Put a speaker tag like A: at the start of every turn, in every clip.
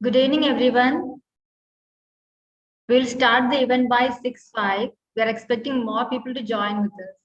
A: Good evening, everyone. We'll start the event by 6:05. We are expecting more people to join with us.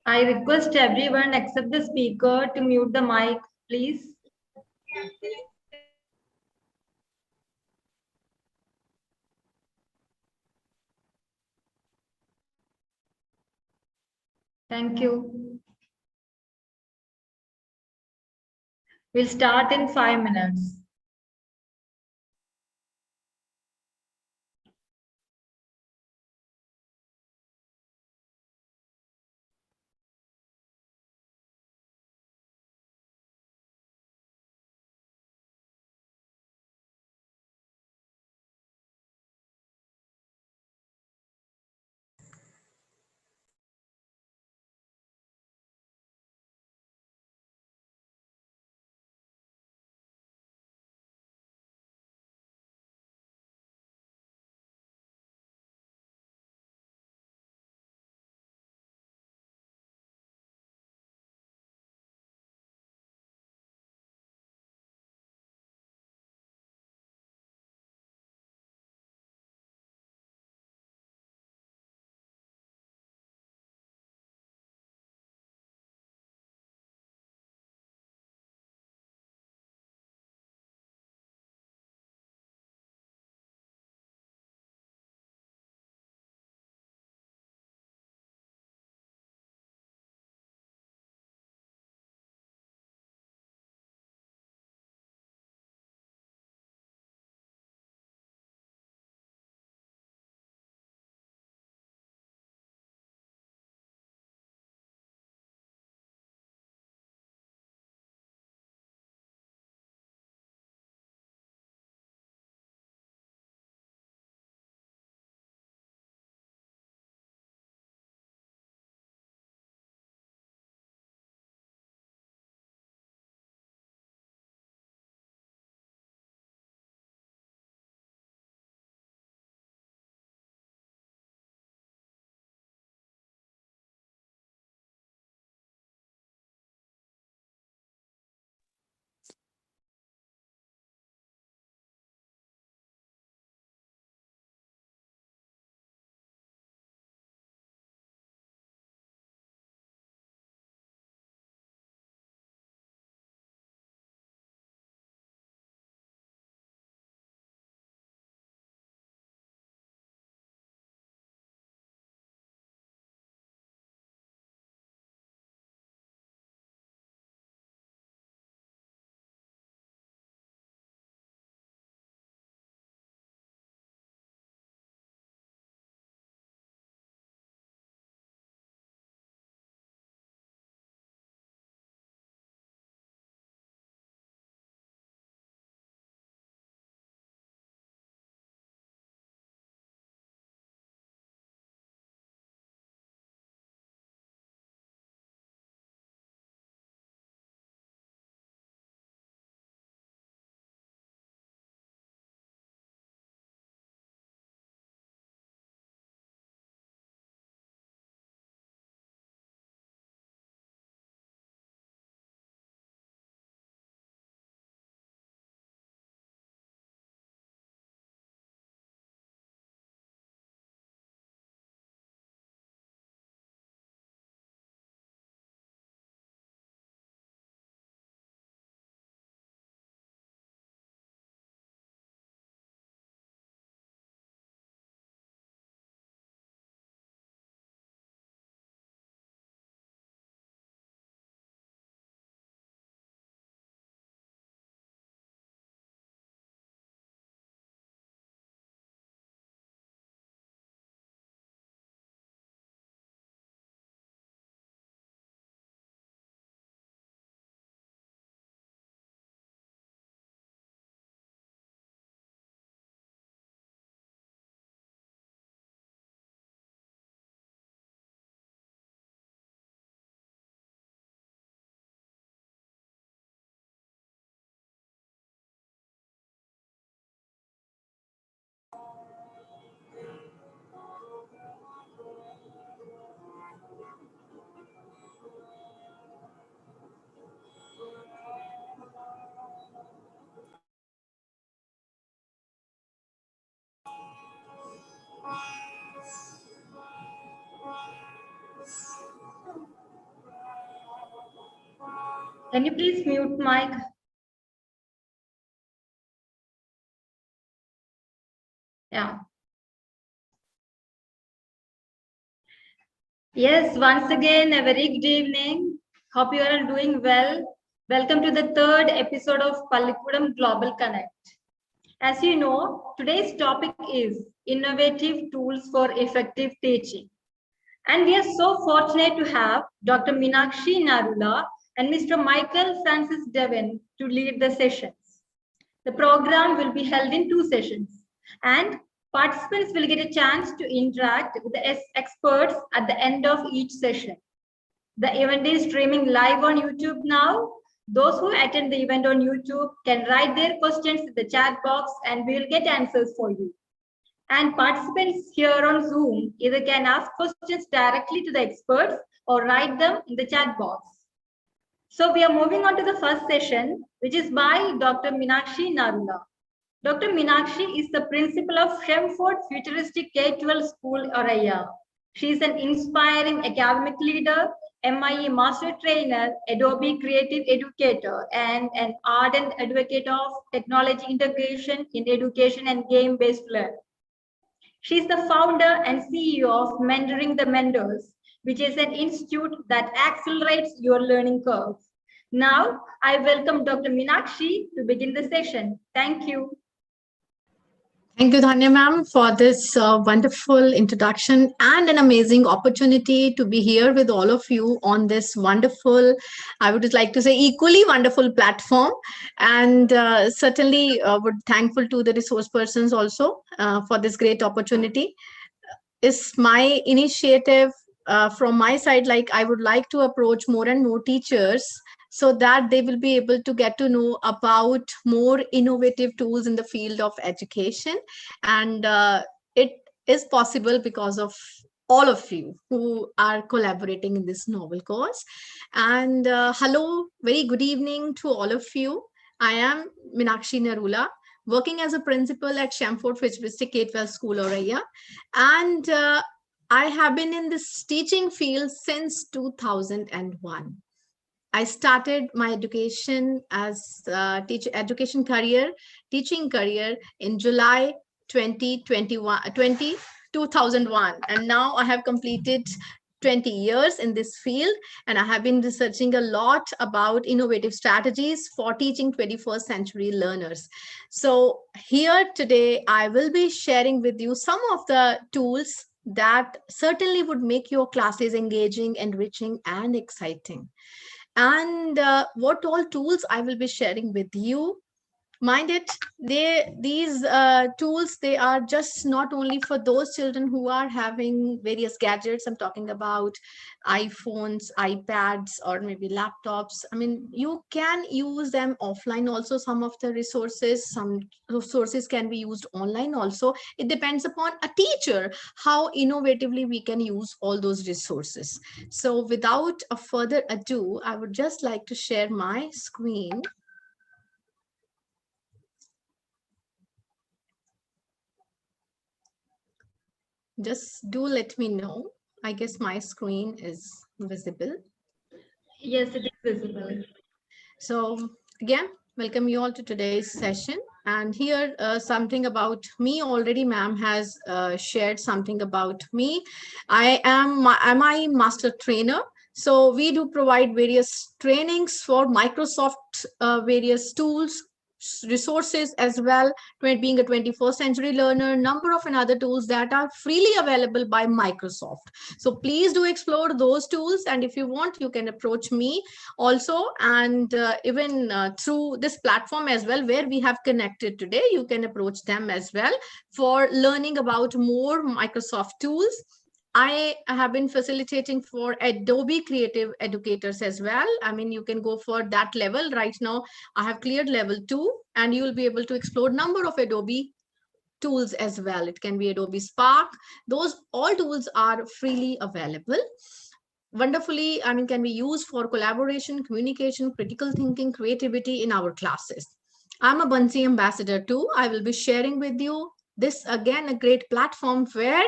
A: I request everyone except the speaker to mute the mic, please. Thank you. We'll start in 5 minutes. Can you please mute mic? Yeah. Yes, once again, a very good evening. Hope you are doing well. Welcome to the third episode of Pallikkutam Global Connect. As you know, today's topic is innovative tools for effective teaching. And we are so fortunate to have Dr. Minakshi Narula and Mr. Michael Francis Devon to lead the sessions. The program will be held in 2 sessions, and participants will get a chance to interact with the experts at the end of each session. The event is streaming live on YouTube now. Those who attend the event on YouTube can write their questions in the chat box and we will get answers for you. And participants here on Zoom either can ask questions directly to the experts or write them in the chat box. So we are moving on to the first session, which is by Dr. Minakshi Narula. Dr. Minakshi is the principal of Shemford Futuristic K-12 School, Oraya. She is an inspiring academic leader, MIE master trainer, Adobe creative educator, and an ardent advocate of technology integration in education and game-based learning. She is the founder and CEO of Mentoring the Mentors, which is an institute that accelerates your learning curve. Now, I welcome Dr. Minakshi to begin the session. Thank you.
B: Thank you, Dhanya ma'am, for this wonderful introduction and an amazing opportunity to be here with all of you on this wonderful, I would like to say equally wonderful platform. And certainly would thankful to the resource persons also for this great opportunity. It's my initiative from my side, like I would like to approach more and more teachers so that they will be able to get to know about more innovative tools in the field of education. And it is possible because of all of you who are collaborating in this novel cause. And hello, very good evening to all of you. I am Minakshi Narula, working as a principal at Shemford Futuristic K-12 School, Oraya. And I have been in this teaching field since 2001. I started my education as teaching career in July 2001, and now I have completed 20 years in this field, and I have been researching a lot about innovative strategies for teaching 21st century learners. So here today, I will be sharing with you some of the tools that certainly would make your classes engaging, enriching, and exciting. And what all tools I will be sharing with you. Mind it, these tools, they are just not only for those children who are having various gadgets. I'm talking about iPhones, iPads, or maybe laptops. I mean, you can use them offline also. Some of the resources, some resources can be used online also. It depends upon a teacher how innovatively we can use all those resources. So without a further ado, I would just like to share my screen. Just do let me know. I guess my screen is visible.
A: Yes, it is visible.
B: So again, welcome you all to today's session. And here something about me already, ma'am has shared something about me. I am my master trainer. So we do provide various trainings for Microsoft various tools, resources as well, being a 21st century learner, number of another tools that are freely available by Microsoft. So please do explore those tools, and if you want, you can approach me also, and even through this platform as well, where we have connected today, you can approach them as well for learning about more Microsoft tools. I have been facilitating for Adobe creative educators as well. I mean, you can go for that level. Right now, I have cleared level 2, and you will be able to explore number of Adobe tools as well. It can be Adobe Spark. Those all tools are freely available. Wonderfully, I mean, can be used for collaboration, communication, critical thinking, creativity in our classes. I'm a Bunsi ambassador too. I will be sharing with you this, again, a great platform where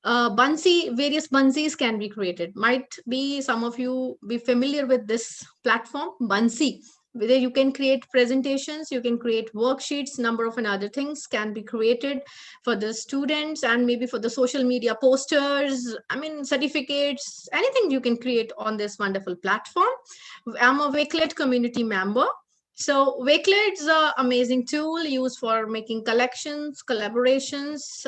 B: various bunsies can be created. Might be some of you be familiar with this platform, Bunsi, where you can create presentations, you can create worksheets, number of and other things can be created for the students, and maybe for the social media posters, certificates, anything you can create on this wonderful platform. I'm a Wakelet community member. So Wakelet is an amazing tool used for making collections, collaborations,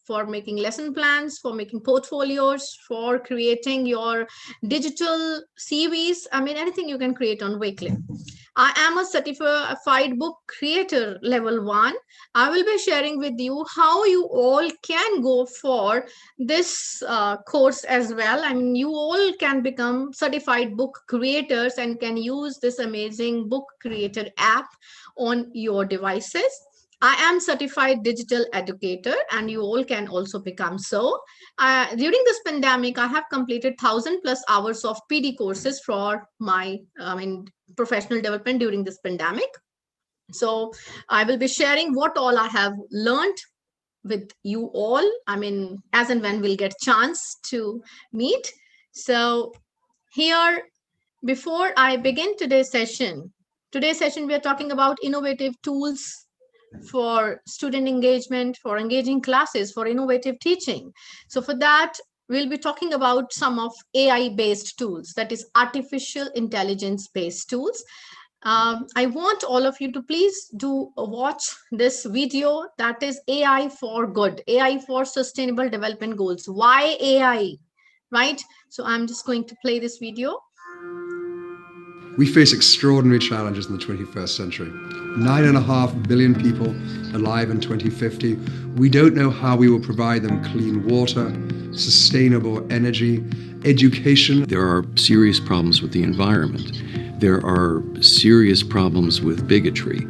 B: for making lesson plans, for making portfolios, for creating your digital CVs. Anything you can create on Wakelet. I am a certified book creator level 1. I will be sharing with you how you all can go for this course as well. You all can become certified book creators and can use this amazing book creator app on your devices. I am certified digital educator, and you all can also become so. During this pandemic, I have completed 1,000+ hours of PD courses for my professional development during this pandemic. So I will be sharing what all I have learned with you all. As and when we'll get chance to meet. So here, before I begin today's session, we are talking about innovative tools for student engagement, for engaging classes, for innovative teaching. So for that, we'll be talking about some of AI-based tools, that is artificial intelligence-based tools. I want all of you to please do watch this video, that is AI for Good, AI for Sustainable Development Goals. Why AI, right? So I'm just going to play this video.
C: We face extraordinary challenges in the 21st century. 9.5 billion people alive in 2050. We don't know how we will provide them clean water, sustainable energy, education.
D: There are serious problems with the environment. There are serious problems with bigotry.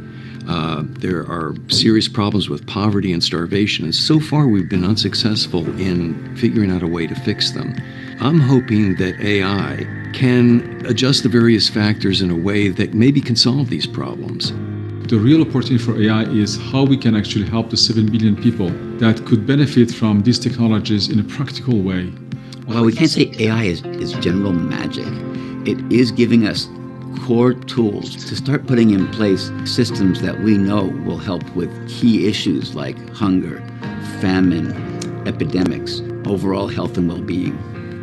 D: There are serious problems with poverty and starvation. And so far, we've been unsuccessful in figuring out a way to fix them. I'm hoping that AI can adjust the various factors in a way that maybe can solve these problems.
E: The real opportunity for AI is how we can actually help the 7 billion people that could benefit from these technologies in a practical way.
F: Well, we can't say AI is general magic. It is giving us core tools to start putting in place systems that we know will help with key issues like hunger, famine, epidemics, overall health and well-being.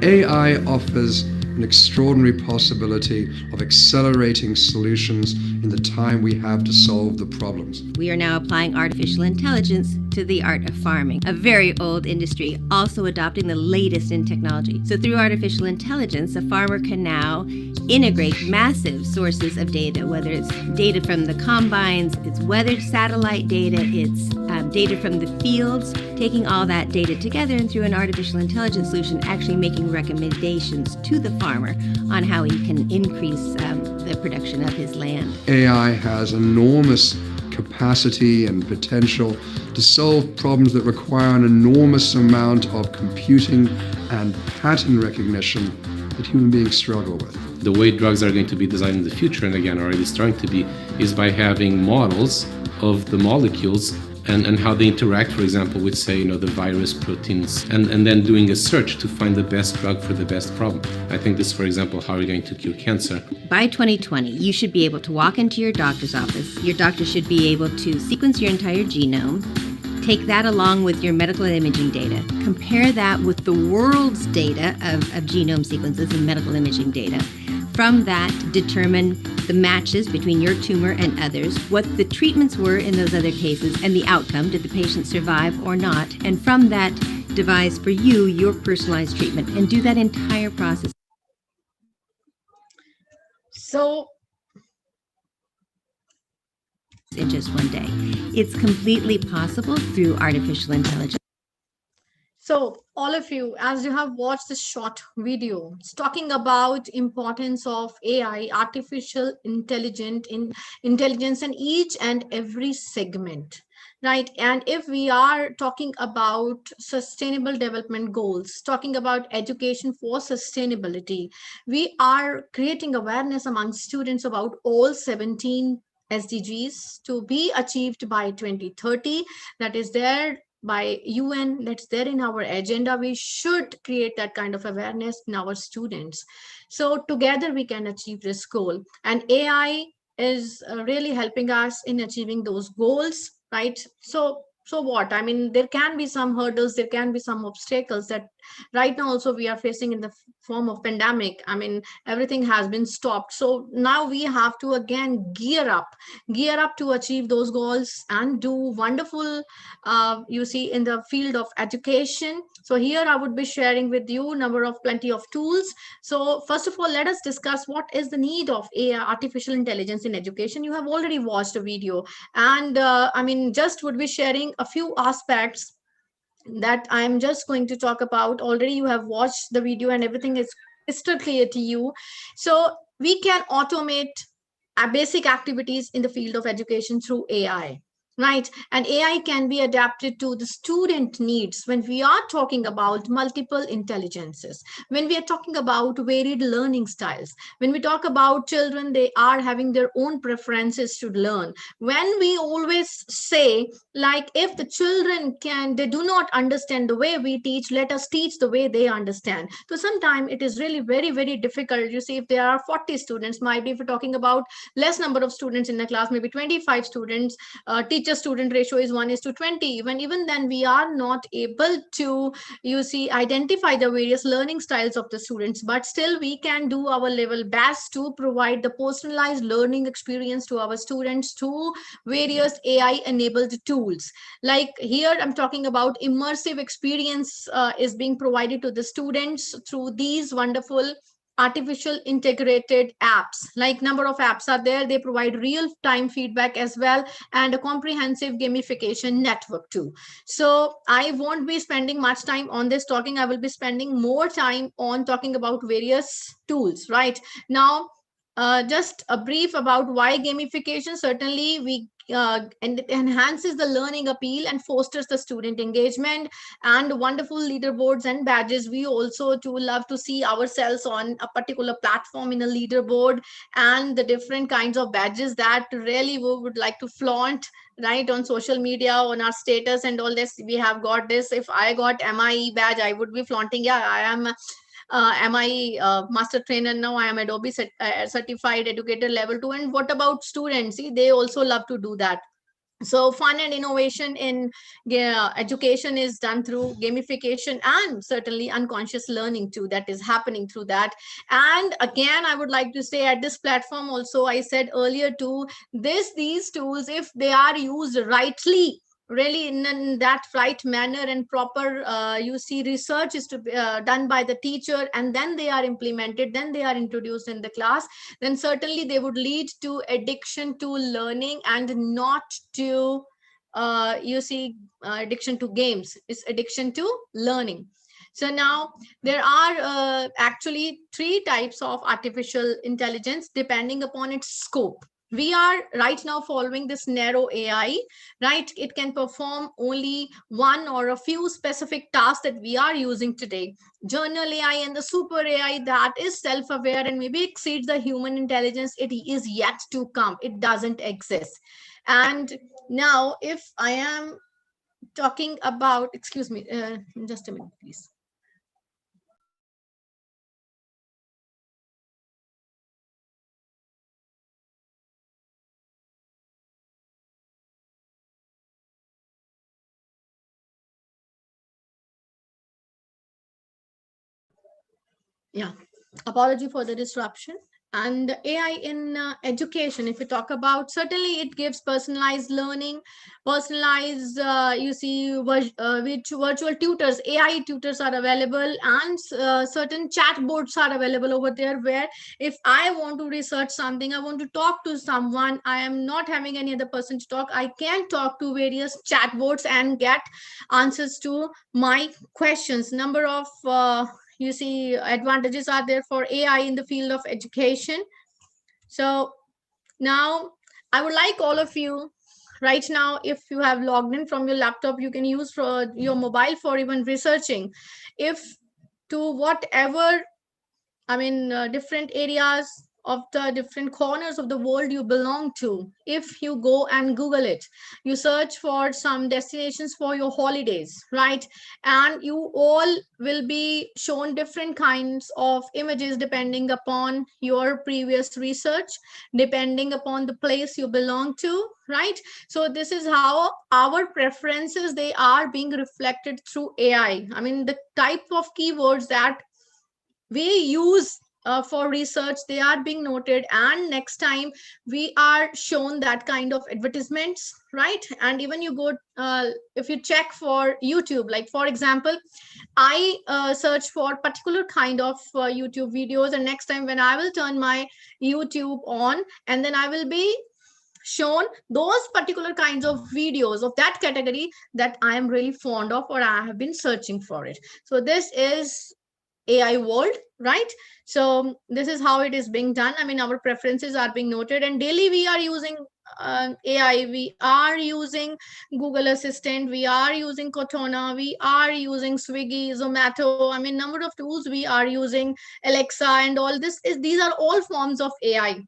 C: AI offers an extraordinary possibility of accelerating solutions in the time we have to solve the problems.
G: We are now applying artificial intelligence to the art of farming, a very old industry, also adopting the latest in technology. So through artificial intelligence, a farmer can now integrate massive sources of data, whether it's data from the combines, it's weather satellite data, it's data from the fields, taking all that data together and through an artificial intelligence solution, actually making recommendations to the farmer on how he can increase the production of his land.
C: AI has enormous capacity and potential to solve problems that require an enormous amount of computing and pattern recognition that human beings struggle with.
H: The way drugs are going to be designed in the future, and again already starting to be, is by having models of the molecules and how they interact, for example, with, say, the virus proteins, and then doing a search to find the best drug for the best problem. I think this, for example, how we're going to cure cancer.
G: By 2020, you should be able to walk into your doctor's office. Your doctor should be able to sequence your entire genome, take that along with your medical imaging data, compare that with the world's data of genome sequences and medical imaging data. From that, determine the matches between your tumor and others, what the treatments were in those other cases, and the outcome. Did the patient survive or not? And from that, devise for you your personalized treatment and do that entire process.
B: So,
G: in just one day. It's completely possible through artificial intelligence.
B: So all of you, as you have watched this short video, it's talking about importance of AI, artificial intelligence in each and every segment, right? And if we are talking about sustainable development goals, talking about education for sustainability, we are creating awareness among students about all 17 SDGs to be achieved by 2030. That is there. by UN, that's there in our agenda. We should create that kind of awareness in our students. So together we can achieve this goal. And AI is really helping us in achieving those goals, right? So what? I mean, there can be some hurdles, there can be some obstacles that right now also we are facing in the form of pandemic. I mean, everything has been stopped. So now we have to again gear up to achieve those goals and do wonderful, you see, in the field of education. So here I would be sharing with you plenty of tools. So first of all, let us discuss what is the need of AI, artificial intelligence in education. You have already watched a video, and I mean, just would be sharing a few aspects that I'm just going to talk about. Already you have watched the video and everything is crystal clear to you. So we can automate basic activities in the field of education through AI. Right. And AI can be adapted to the student needs when we are talking about multiple intelligences, when we are talking about varied learning styles, when we talk about children, they are having their own preferences to learn. When we always say, like, if the children they do not understand the way we teach, let us teach the way they understand. So sometimes it is really very, very difficult. You see, if there are 40 students, might be if we're talking about less number of students in the class, maybe 25 students, teacher student ratio is 1:20. Even then we are not able to, you see, identify the various learning styles of the students, but still we can do our level best to provide the personalized learning experience to our students through various AI enabled tools. Like here I'm talking about immersive experience is being provided to the students through these wonderful artificial integrated apps. Like number of apps are there, they provide real time feedback as well, and a comprehensive gamification network too. So I won't be spending much time on this talking, I will be spending more time on talking about various tools. Right now, just a brief about why gamification. Certainly we and it enhances the learning appeal and fosters the student engagement, and wonderful leaderboards and badges. We also too love to see ourselves on a particular platform in a leaderboard, and the different kinds of badges that really we would like to flaunt, right, on social media, on our status and all this. We have got this. If I got MIE badge, I would be flaunting, yeah, I am MIE master trainer now, I am Adobe certified educator level 2. And what about students? See, they also love to do that. So fun and innovation in education is done through gamification, and certainly unconscious learning too, that is happening through that. And again, I would like to say at this platform also, I said earlier too, these tools, if they are used rightly, really in that right manner and proper, you see, research is to be done by the teacher, and then they are implemented, then they are introduced in the class, then certainly they would lead to addiction to learning and not to, you see, addiction to games. It's addiction to learning. So now there are actually 3 types of artificial intelligence depending upon its scope. We are right now following this narrow AI, right? It can perform only one or a few specific tasks that we are using today. Journal AI and the super AI that is self-aware and maybe exceeds the human intelligence, it is yet to come. It doesn't exist. And now if I am talking about, excuse me, just a minute, please. Yeah, apology for the disruption. And AI in education, if we talk about, certainly it gives personalized learning, personalized, you see, which virtual tutors, AI tutors are available, and certain chatbots are available over there, where if I want to research something, I want to talk to someone, I am not having any other person to talk, I can talk to various chatbots and get answers to my questions. Number of you see, advantages are there for AI in the field of education. So now I would like all of you right now, if you have logged in from your laptop, you can use for your mobile for even researching, if to whatever, I mean, different areas of the different corners of the world you belong to. If you go and Google it, you search for some destinations for your holidays, right? And you all will be shown different kinds of images depending upon your previous research, depending upon the place you belong to, right? So this is how our preferences, they are being reflected through AI. I mean, the type of keywords that we use for research, they are being noted, and next time we are shown that kind of advertisements, right? And even you go, if you check for YouTube, like for example, I search for particular kind of YouTube videos, and next time when I will turn my YouTube on, and then I will be shown those particular kinds of videos of that category that I am really fond of, or I have been searching for it. So this is AI world, right? So this is how it is being done. I mean, our preferences are being noted, and daily we are using AI. We are using Google Assistant. We are using Cortana. We are using Swiggy, Zomato. I mean, number of tools we are using, Alexa, and all this is, these are all forms of AI.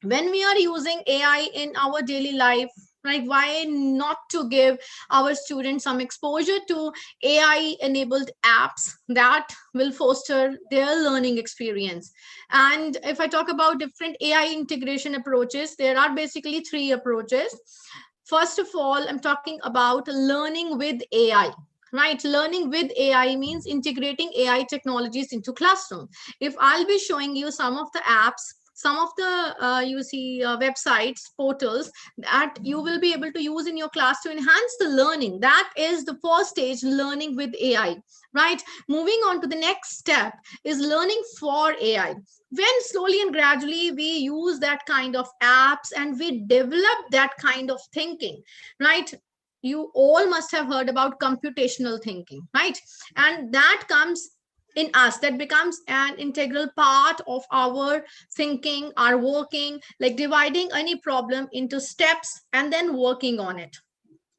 B: When we are using AI in our daily life, right, why not to give our students some exposure to AI enabled apps that will foster their learning experience? And if I talk about different AI integration approaches, there are basically 3 approaches. First of all, I'm talking about learning with AI. Right, learning with AI means integrating AI technologies into classroom. If I'll be showing you some of the apps, some of the you see websites, portals that you will be able to use in your class to enhance the learning, that is the first stage, learning with AI, right? Moving on to the next step is learning for AI. When slowly and gradually we use that kind of apps and we develop that kind of thinking, right? You all must have heard about computational thinking, right? And that comes in us, that becomes an integral part of our thinking, our working, like dividing any problem into steps and then working on it,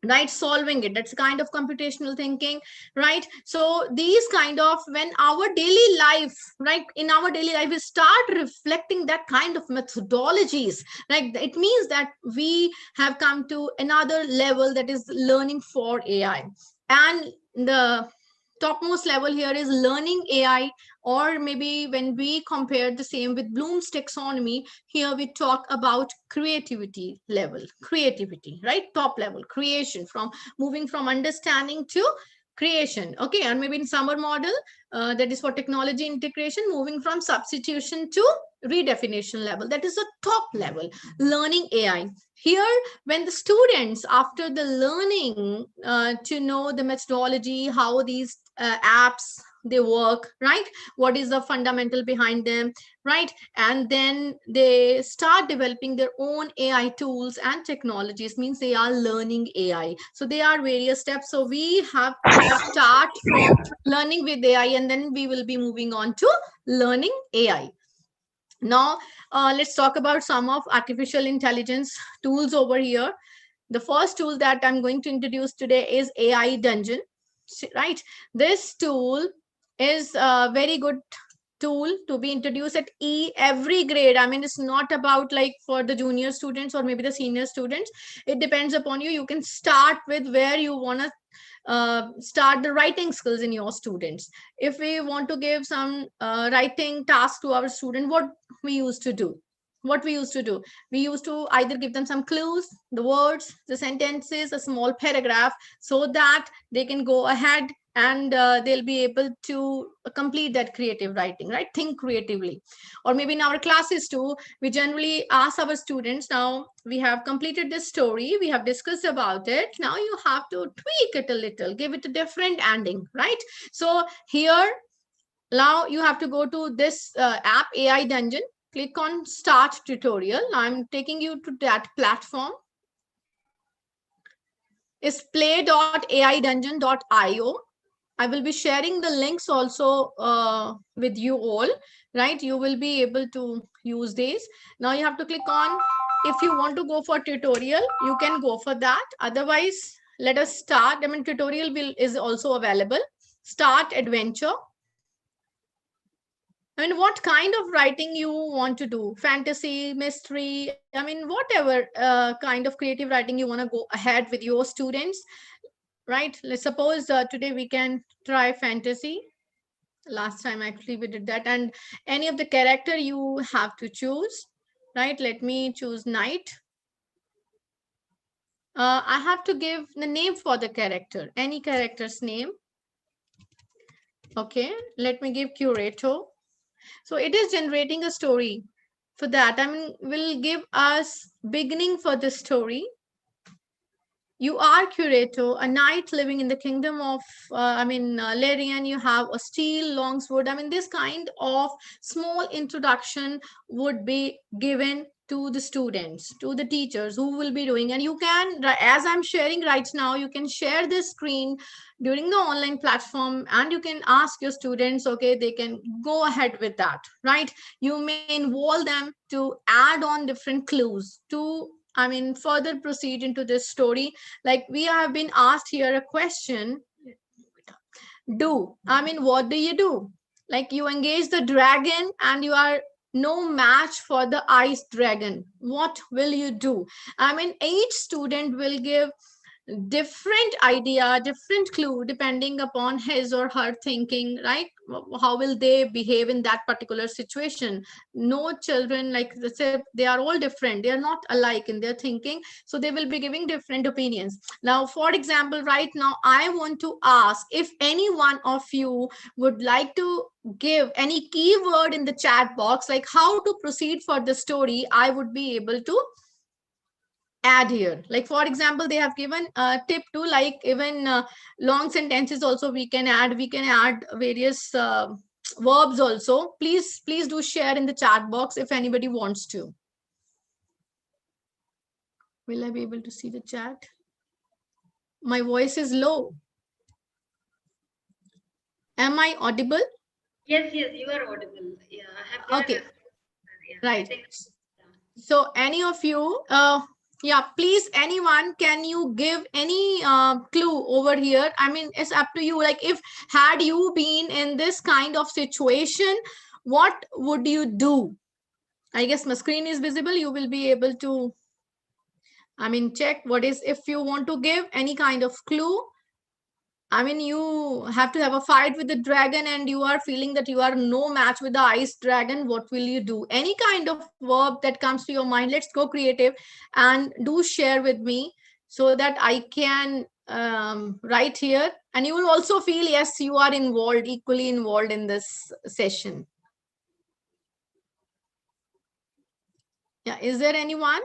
B: right? Solving it, that's kind of computational thinking, right? So these kind of, when our daily life, right, in our daily life we start reflecting that kind of methodologies, like it means that we have come to another level, that is learning for AI. And the topmost level here is learning AI, or maybe when we compare the same with Bloom's taxonomy, here we talk about creativity level, creativity, right? Top level creation, from moving from understanding to creation. Okay, and maybe in summer model, that is for technology integration, moving from substitution to redefinition level, that is the top level, learning AI. Here, when the students, after the learning to know the methodology, how these apps they work, right, what is the fundamental behind them, right, and then they start developing their own AI tools and technologies, means they are learning AI. So there are various steps. So we have to start from learning with AI, and then we will be moving on to learning AI. Now, let's talk about some of artificial intelligence tools over here. The first tool that I'm going to introduce today is AI Dungeon, right? This tool is a very good tool to be introduced at every grade. I mean, it's not about like for the junior students or maybe the senior students. It depends upon you. You can start with where you want to start the writing skills in your students. If we want to give some writing task to our student, what we used to do, we used to either give them some clues, the words, the sentences, a small paragraph, so that they can go ahead and they'll be able to complete that creative writing, right? Think creatively. Or maybe in our classes too, we generally ask our students, now we have completed this story, we have discussed about it, now you have to tweak it a little, give it a different ending, right? So here, now you have to go to this app, AI Dungeon, click on Start Tutorial. I'm taking you to that platform. It's play.aidungeon.io. I will be sharing the links also with you all, right? You will be able to use these. Now you have to click on, if you want to go for tutorial, you can go for that. Otherwise, let us start. I mean, tutorial is also available. Start adventure. I mean, what kind of writing you want to do? Fantasy, mystery, I mean, whatever kind of creative writing you want to go ahead with your students, right? Let's suppose today we can try fantasy. Last time actually we did that. And any of the character you have to choose, right? Let me choose knight. I have to give the name for the character, any character's name. Okay, let me give curator. So it is generating a story. For that, I mean, will give us beginning for the story. You are curator, a knight living in the kingdom of, Larian. You have a steel longsword. I mean, this kind of small introduction would be given to the students, to the teachers who will be doing. And you can, as I'm sharing right now, you can share this screen during the online platform and you can ask your students, okay, they can go ahead with that, right? You may involve them to add on different clues to, I mean, further proceed into this story. Like we have been asked here a question. What do you do? Like you engage the dragon and you are no match for the ice dragon. What will you do? I mean, each student will give different idea, different clue depending upon his or her thinking, right? How will they behave in that particular situation? No children, like they are all different, they are not alike in their thinking, so they will be giving different opinions. Now, for example, right now I want to ask if any one of you would like to give any keyword in the chat box, like how to proceed for the story, I would be able to add here. Like for example, they have given a tip to, like even long sentences also we can add various verbs also. Please do share in the chat box if anybody wants to. Will I be able to see the chat? My voice is low. Am I audible?
A: Yes, you are audible. Yeah, I have
B: okay. Right. So any of you, yeah, please, anyone, can you give any clue over here? I mean, it's up to you. Like if had you been in this kind of situation, what would you do? I guess my screen is visible. You will be able to, I mean, check what is, if you want to give any kind of clue. I mean, you have to have a fight with the dragon and you are feeling that you are no match with the ice dragon. What will you do? Any kind of verb that comes to your mind. Let's go creative and do share with me so that I can write here. And you will also feel, yes, you are involved, equally involved in this session. Yeah, is there anyone?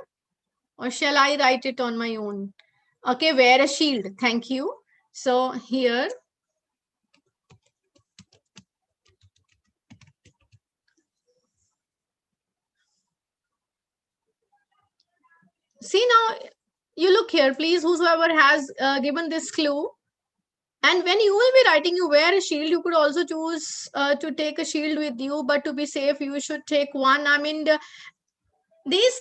B: Or shall I write it on my own? Okay, wear a shield. Thank you. So here, see now, you look here, please, whosoever has given this clue. And when you will be writing, you wear a shield, you could also choose to take a shield with you, but to be safe, you should take one. I mean, this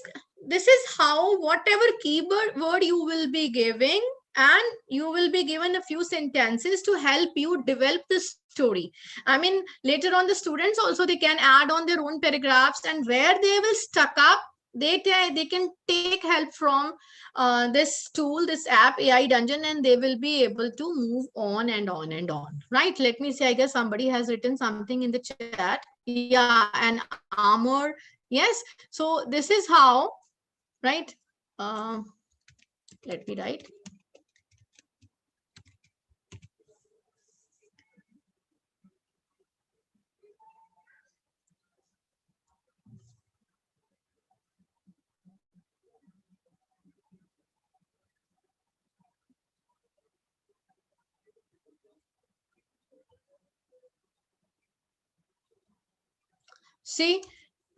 B: is how, whatever keyword word you will be giving, and you will be given a few sentences to help you develop the story. I mean, later on the students also, they can add on their own paragraphs, and where they will stuck up, they can take help from this tool, this app, AI Dungeon, and they will be able to move on and on and on, right? Let me see, I guess somebody has written something in the chat. Yeah, an armor. Yes, so this is how, right? Let me write. See,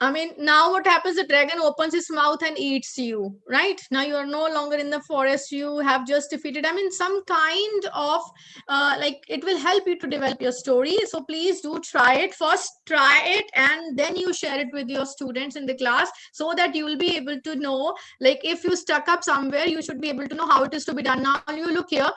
B: I mean, now what happens? The dragon opens his mouth and eats you, right? Now you are no longer in the forest. You have just defeated. I mean, some kind of like it will help you to develop your story. So please do try it. First, try it, and then you share it with your students in the class so that you will be able to know. Like if you stuck up somewhere, you should be able to know how it is to be done. Now you look here.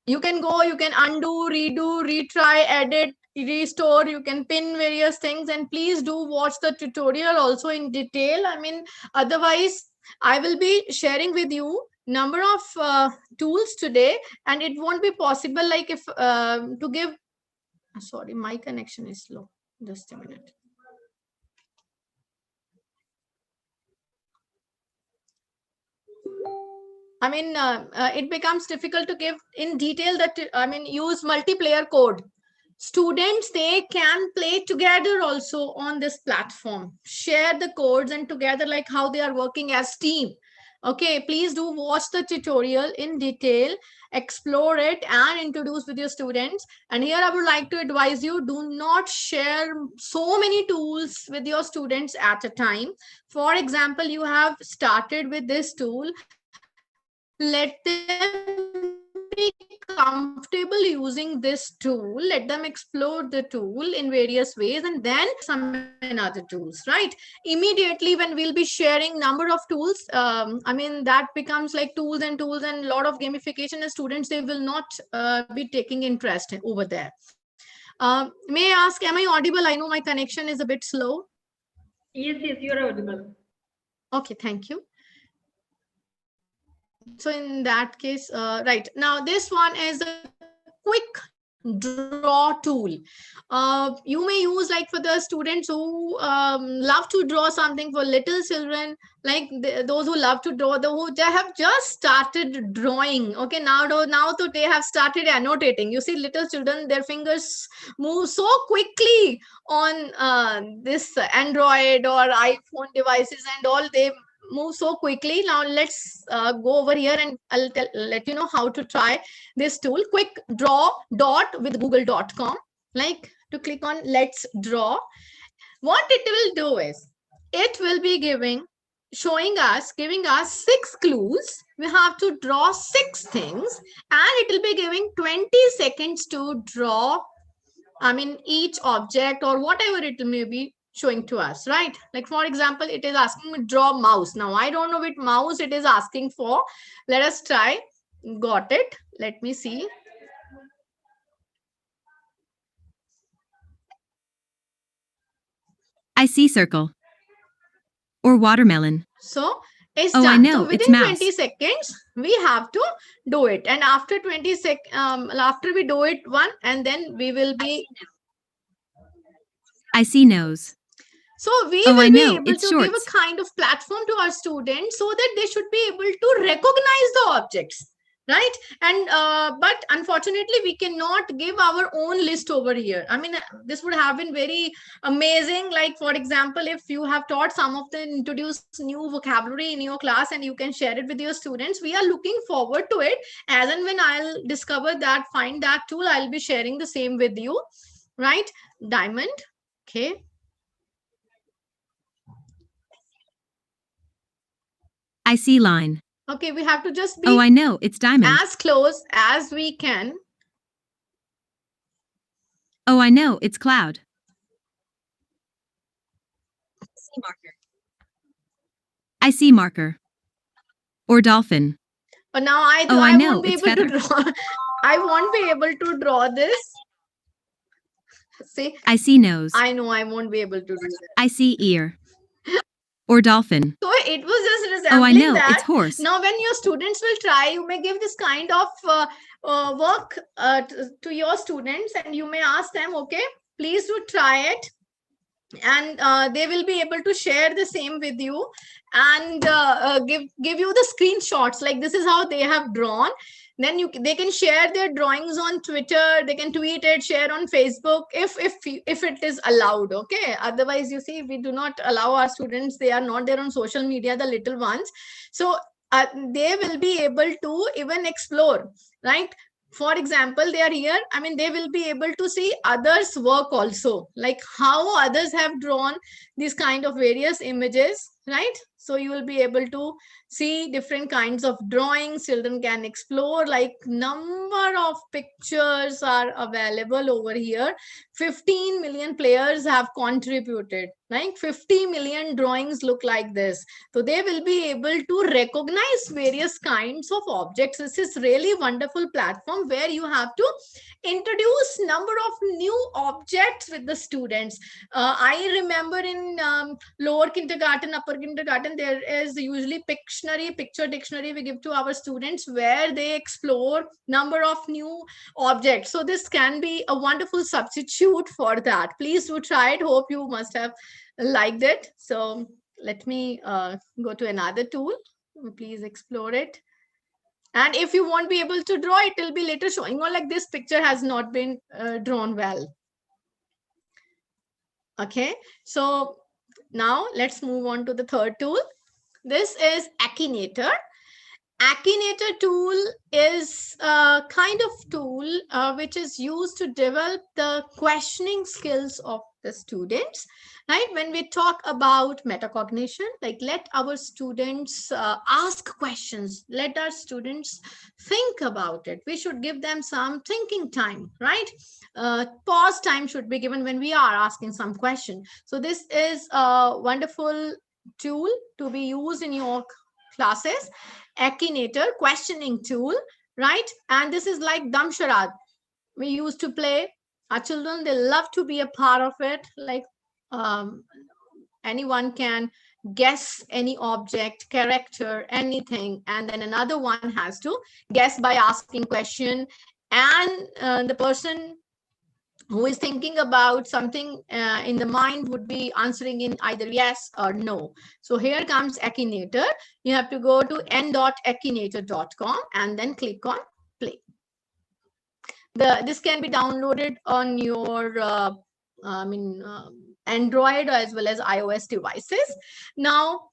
B: You can go, you can undo, redo, retry, edit. restore, you can pin various things, and please do watch the tutorial also in detail. I mean, otherwise I will be sharing with you number of tools today, and it won't be possible like if to give, sorry, my connection is slow, just a minute. I mean, it becomes difficult to give in detail that, I mean, use multiplayer code. Students, they can play together also on this platform, share the codes and together, like how they are working as team. Okay, please do watch the tutorial in detail, explore it and introduce with your students. And here I would like to advise you, do not share so many tools with your students at a time. For example, you have started with this tool, let them be comfortable using this tool, let them explore the tool in various ways, and then some other tools, right? Immediately when we'll be sharing number of tools, I mean, that becomes like tools and a lot of gamification, and students, they will not be taking interest over there. May I ask, am I audible? I know my connection is a bit slow.
A: Yes, you're audible.
B: Okay, thank you. So in that case, right now, this one is a quick draw tool. You may use like for the students who love to draw something, for little children, like those who love to draw, they have just started drawing. Okay, now they have started annotating. You see, little children, their fingers move so quickly on this Android or iPhone devices and all. They move so quickly. Now let's go over here and I'll let you know how to try this tool, quick draw dot with google.com. Like to click on let's draw. What it will do is it will be giving us 6 clues. We have to draw 6 things, and it will be giving 20 seconds to draw, I mean, each object or whatever it may be showing to us, right? Like for example, it is asking me draw mouse. Now I don't know which mouse it is asking for. Let us try. Got it. Let me see.
G: I see circle or watermelon.
B: So it's
G: Oh,
B: done.
G: I know,
B: So
G: it's
B: within
G: mouse.
B: 20 seconds, we have to do it. And after 20 after we do it one, and then we will be.
G: I see nose.
B: So we
G: Oh,
B: will
G: I
B: be
G: know,
B: able
G: it's
B: to give
G: shorts.
B: a kind of platform to our students so that they should be able to recognize the objects, right? And but unfortunately, we cannot give our own list over here. I mean, this would have been very amazing. Like for example, if you have taught some of the introduced new vocabulary in your class and you can share it with your students, we are looking forward to it. As and when I'll discover that, find that tool, I'll be sharing the same with you, right? Diamond. Okay.
G: I see line.
B: Okay, we have to just be
G: Oh, I know, it's diamond.
B: as close as we can.
G: Oh, I know, it's cloud. I see marker. Or dolphin.
B: But now I
G: know,
B: won't be
G: it's
B: able
G: feather.
B: to draw. I won't be able to draw this. See,
G: I see nose.
B: I know I won't be able to do that.
G: I see ear. Or dolphin.
B: So it was just resembling
G: Oh, I know,
B: that.
G: it's horse.
B: Now, when your students will try, you may give this kind of work to your students, and you may ask them, okay, please do try it. And they will be able to share the same with you and give you the screenshots, like this is how they have drawn. Then they can share their drawings on Twitter, they can tweet it, share on Facebook if it is allowed. Okay, otherwise, you see, we do not allow our students, they are not there on social media, the little ones. So they will be able to even explore, right? For example, they are here. I mean, they will be able to see others' work also, like how others have drawn these kind of various images, right? So you will be able to see different kinds of drawings. Children can explore, like number of pictures are available over here. 15 million players have contributed, right? 50 million drawings look like this. So they will be able to recognize various kinds of objects. This is really wonderful platform where you have to introduce number of new objects with the students. I remember in lower kindergarten, upper kindergarten, there is usually picture dictionary we give to our students where they explore number of new objects. So this can be a wonderful substitute for that. Please do try it. Hope you must have liked it. So let me go to another tool. Please explore it. And if you won't be able to draw, it will be later showing, or like this picture has not been drawn well. Okay, so now let's move on to the third tool. This is Akinator. Akinator tool is a kind of tool which is used to develop the questioning skills of the students, right? When we talk about metacognition, like let our students ask questions, let our students think about it. We should give them some thinking time, right? Pause time should be given when we are asking some question. So this is a wonderful tool to be used in your classes. Akinator questioning tool, right? And this is like Dam Charade. We used to play. Our children, they love to be a part of it. Like anyone can guess any object, character, anything, and then another one has to guess by asking question, and the person who is thinking about something in the mind would be answering in either yes or no. So here comes Akinator. You have to go to n.akinator.com and then click on play. This can be downloaded on your Android as well as iOS devices. Now,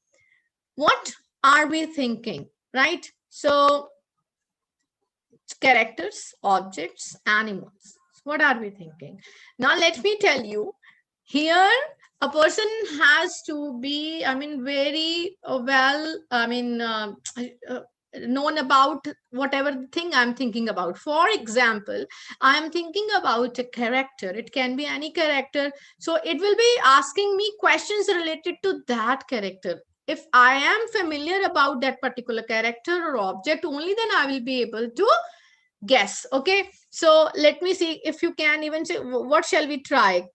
B: what are we thinking, right? So characters, objects, animals. What are we thinking? Now, let me tell you, here a person has to be, very well, known about whatever thing I'm thinking about. For example, I'm thinking about a character. It can be any character. So it will be asking me questions related to that character. If I am familiar about that particular character or object, only then I will be able to guess. Okay, so let me see if you can even say, what shall we try?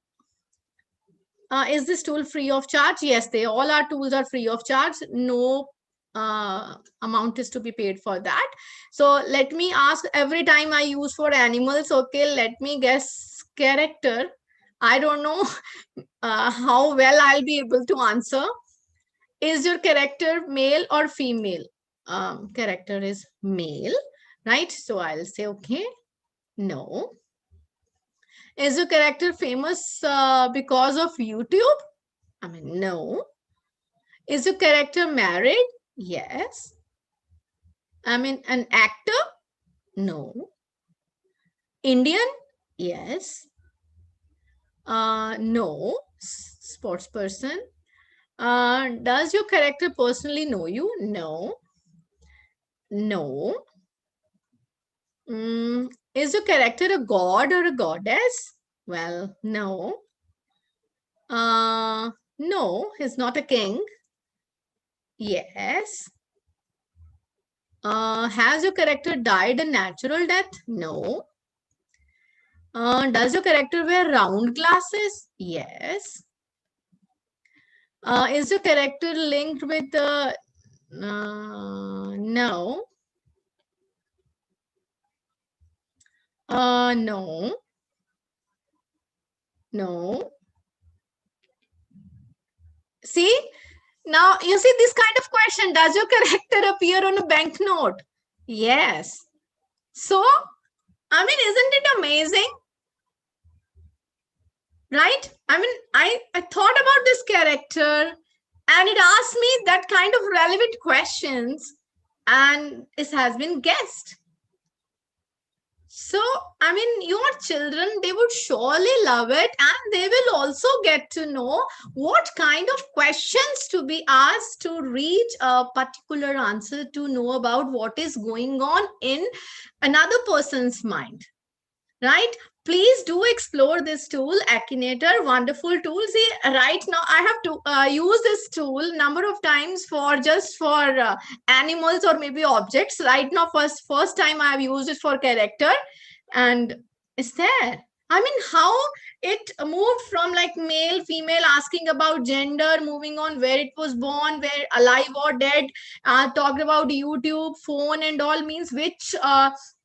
B: Is this tool free of charge? Yes, all our tools are free of charge. No amount is to be paid for that. So let me ask every time I use for animals. Okay, let me guess character. I don't know how well I'll be able to answer. Is your character male or female? Character is male. Right? So I'll say, okay, no. Is your character famous because of YouTube? No. Is your character married? Yes. An actor? No. Indian? Yes. No. Sports person. Does your character personally know you? No. No. Is your character a god or a goddess? Well, no. No, he's not a king. Yes. Has your character died a natural death? No. Does your character wear round glasses? Yes. Is your character linked with the... no. No. No. See, now you see this kind of question. Does your character appear on a banknote? Yes. So, isn't it amazing? Right? I thought about this character and it asked me that kind of relevant questions and it has been guessed. So, your children, they would surely love it and they will also get to know what kind of questions to to be asked to reach a particular answer to know about what is going on in another person's mind, right? Please do explore this tool, Akinator, wonderful tool. See, right now I have to use this tool number of times for just for animals or maybe objects. Right now, first time I have used it for character, and is there? I mean, how it moved from like male, female, asking about gender, moving on where it was born, where alive or dead, talked about YouTube, phone, and all, means which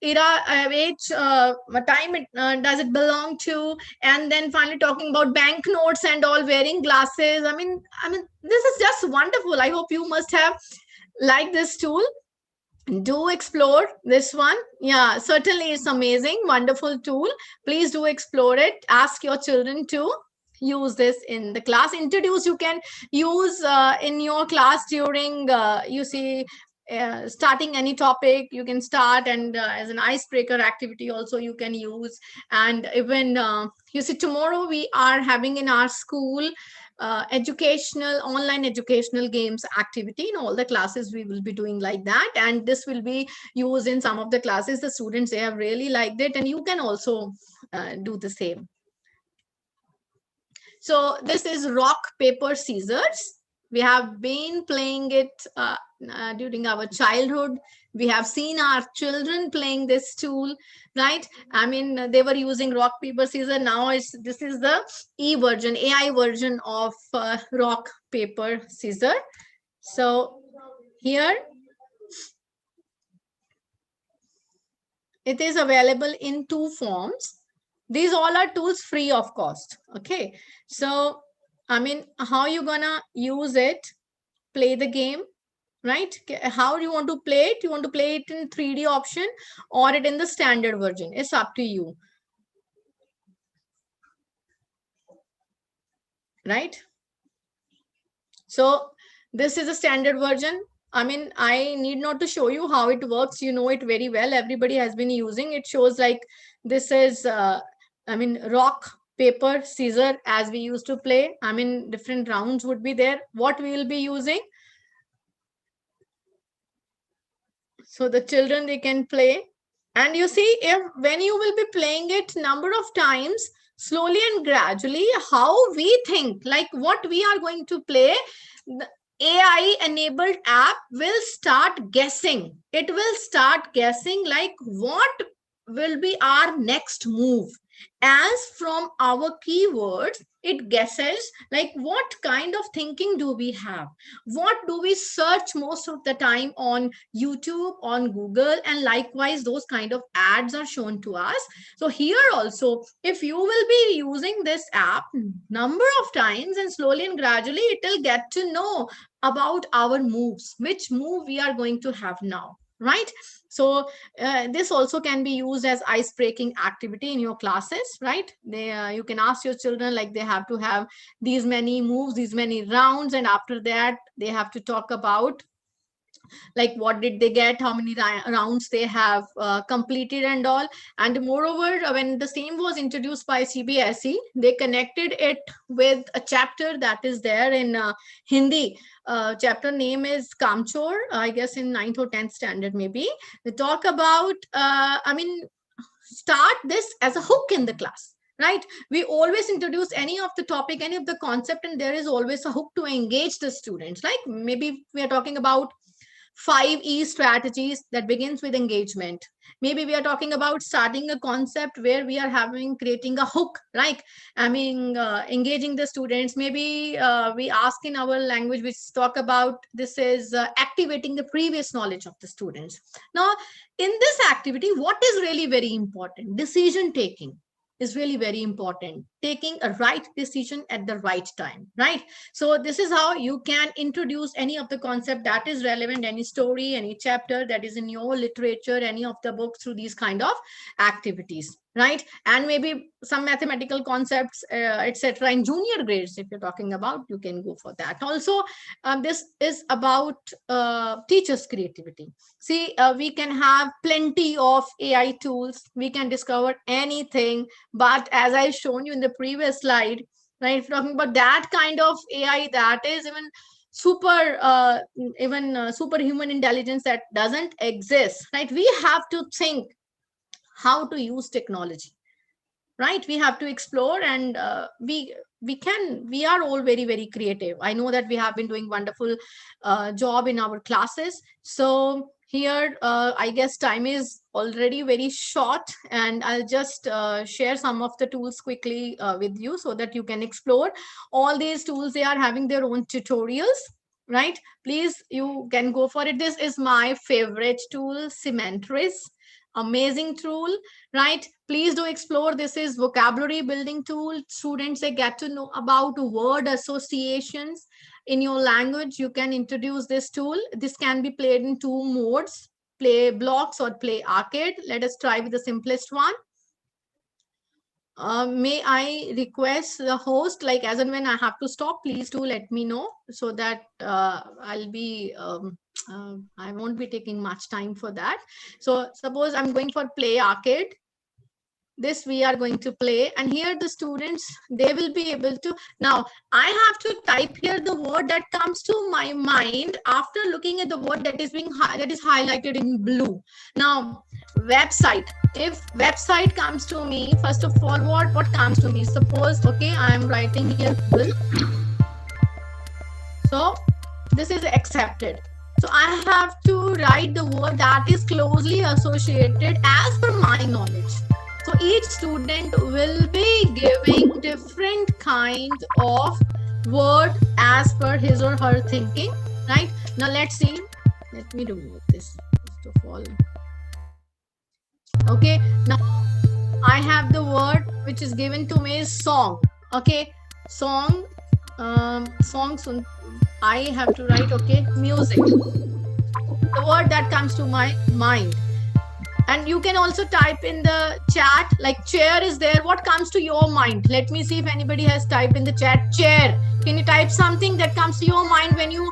B: era, which time it does it belong to, and then finally talking about banknotes and all, wearing glasses. I mean, this is just wonderful. I hope you must have liked this tool. Do explore this one. Yeah, certainly it's amazing, wonderful tool. Please do explore it. Ask your children to use this in the class. Introduce, you can use in your class during you see starting any topic, you can start, and as an icebreaker activity also you can use. And even you see, tomorrow we are having in our school online educational games activity. In all the classes we will be doing like that, and this will be used in some of the classes. The students, they have really liked it, and you can also do the same. So this is rock, paper, scissors. We have been playing it during our childhood. We have seen our children playing this tool, right? I mean, they were using rock, paper, scissors. Now this is the version, AI version of rock, paper, scissors. So here it is available in 2 forms. These all are tools free of cost. Okay, so I mean, how you gonna use it? Play the game, right? How do you want to play it? You want to play it in 3D option or it in the standard version? It's up to you, right? So this is a standard version. I mean, I need not to show you how it works. You know it very well. Everybody has been using it. Shows like this is I mean, rock, paper, scissor, as we used to play. I mean, different rounds would be there. What we will be using? So the children, they can play. And you see, when you will be playing it number of times, slowly and gradually, how we think, like what we are going to play, the AI enabled app will start guessing. It will start guessing like what will be our next move. As from our keywords, it guesses like what kind of thinking do we have, what do we search most of the time on YouTube, on Google, and likewise those kind of ads are shown to us. So here also, if you will be using this app number of times, and slowly and gradually it will get to know about our moves, which move we are going to have now, right? So this also can be used as ice breaking activity in your classes, right? You can ask your children, like they have to have these many moves, these many rounds, and after that they have to talk about like what did they get, how many rounds they have completed and all. And moreover, when the same was introduced by CBSE, they connected it with a chapter that is there in Hindi. Chapter name is Kamchor, I guess in 9th or 10th standard maybe. They talk about, I mean, start this as a hook in the class, right? We always introduce any of the topic, any of the concept, and there is always a hook to engage the students. Like maybe we are talking about 5E strategies that begins with engagement. Maybe we are talking about starting a concept where we are creating a hook, right? I mean, engaging the students. Maybe we ask in our language, which talk about this is activating the previous knowledge of the students. Now, in this activity, what is really very important? Decision taking is really very important. Taking a right decision at the right time, right? So this is how you can introduce any of the concept that is relevant, any story, any chapter that is in your literature, any of the books, through these kind of activities, right? And maybe some mathematical concepts, etc. in junior grades, if you're talking about, you can go for that. Also, this is about teachers' creativity. See, we can have plenty of AI tools. We can discover anything. But as I've shown you in the previous slide, right, if you're talking about that kind of AI, that is even superhuman intelligence that doesn't exist, right? We have to think how to use technology, right? We have to explore, and we are all very, very creative. I know that we have been doing wonderful job in our classes. So here, I guess time is already very short, and I'll just share some of the tools quickly with you so that you can explore all these tools. They are having their own tutorials, right? Please, you can go for it. This is my favorite tool, Cementris. Amazing tool, right? Please do explore. This is vocabulary building tool. Students, they get to know about word associations in your language. You can introduce this tool. This can be played in 2 modes, play blocks or play arcade. Let us try with the simplest one. May I request the host, like as and when I have to stop, please do let me know so that I'll be I won't be taking much time for that. So suppose I'm going for play arcade. This we are going to play, and here the students, they will be able to, now I have to type here the word that comes to my mind after looking at the word that is highlighted in blue. Now website, if website comes to me, first of all, what comes to me? Suppose, okay, I am writing here Google. So this is accepted. So I have to write the word that is closely associated as per my knowledge. So each student will be giving different kinds of word as per his or her thinking, right? Now let's see. Let me remove this first of all. Okay, now I have the word which is given to me is song. Okay, song, song. I have to write, okay, music. The word that comes to my mind. And you can also type in the chat, like chair is there. What comes to your mind? Let me see if anybody has typed in the chat, chair. Can you type something that comes to your mind when you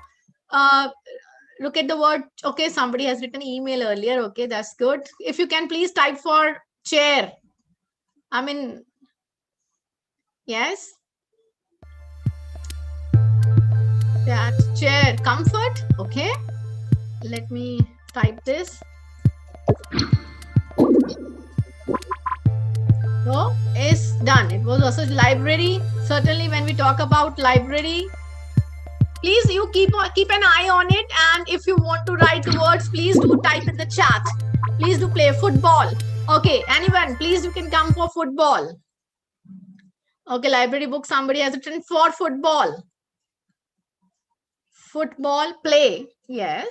B: look at the word? Okay, somebody has written email earlier. Okay, that's good. If you can please type for chair. I mean, yes. That chair, comfort. Okay, let me type this. So it's done. It was also library. Certainly when we talk about library, please you keep an eye on it, and if you want to write the words, please do type in the chat. Please do play football. Okay, anyone, please you can come for football. Okay, library book, somebody has written for football. Football, play. Yes.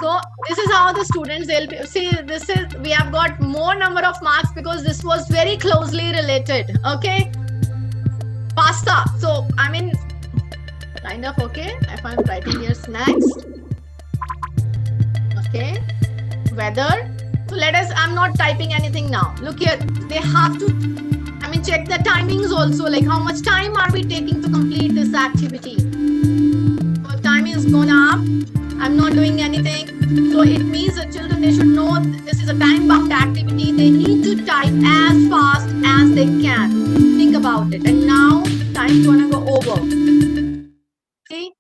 B: So this is how the students, they'll be, see, this is, we have got more number of marks because this was very closely related. Okay, pasta. So I mean, kind of, okay, if I'm writing here snacks. Okay, weather. So let us, I'm not typing anything now. Look here, they have to, I mean, check the timings also, like how much time are we taking to complete this activity. So time is gone up. I'm not doing anything. So it means the children, they should know this is a time-bound activity. They need to type as fast as they can. Think about it. And now time's gonna go over. See?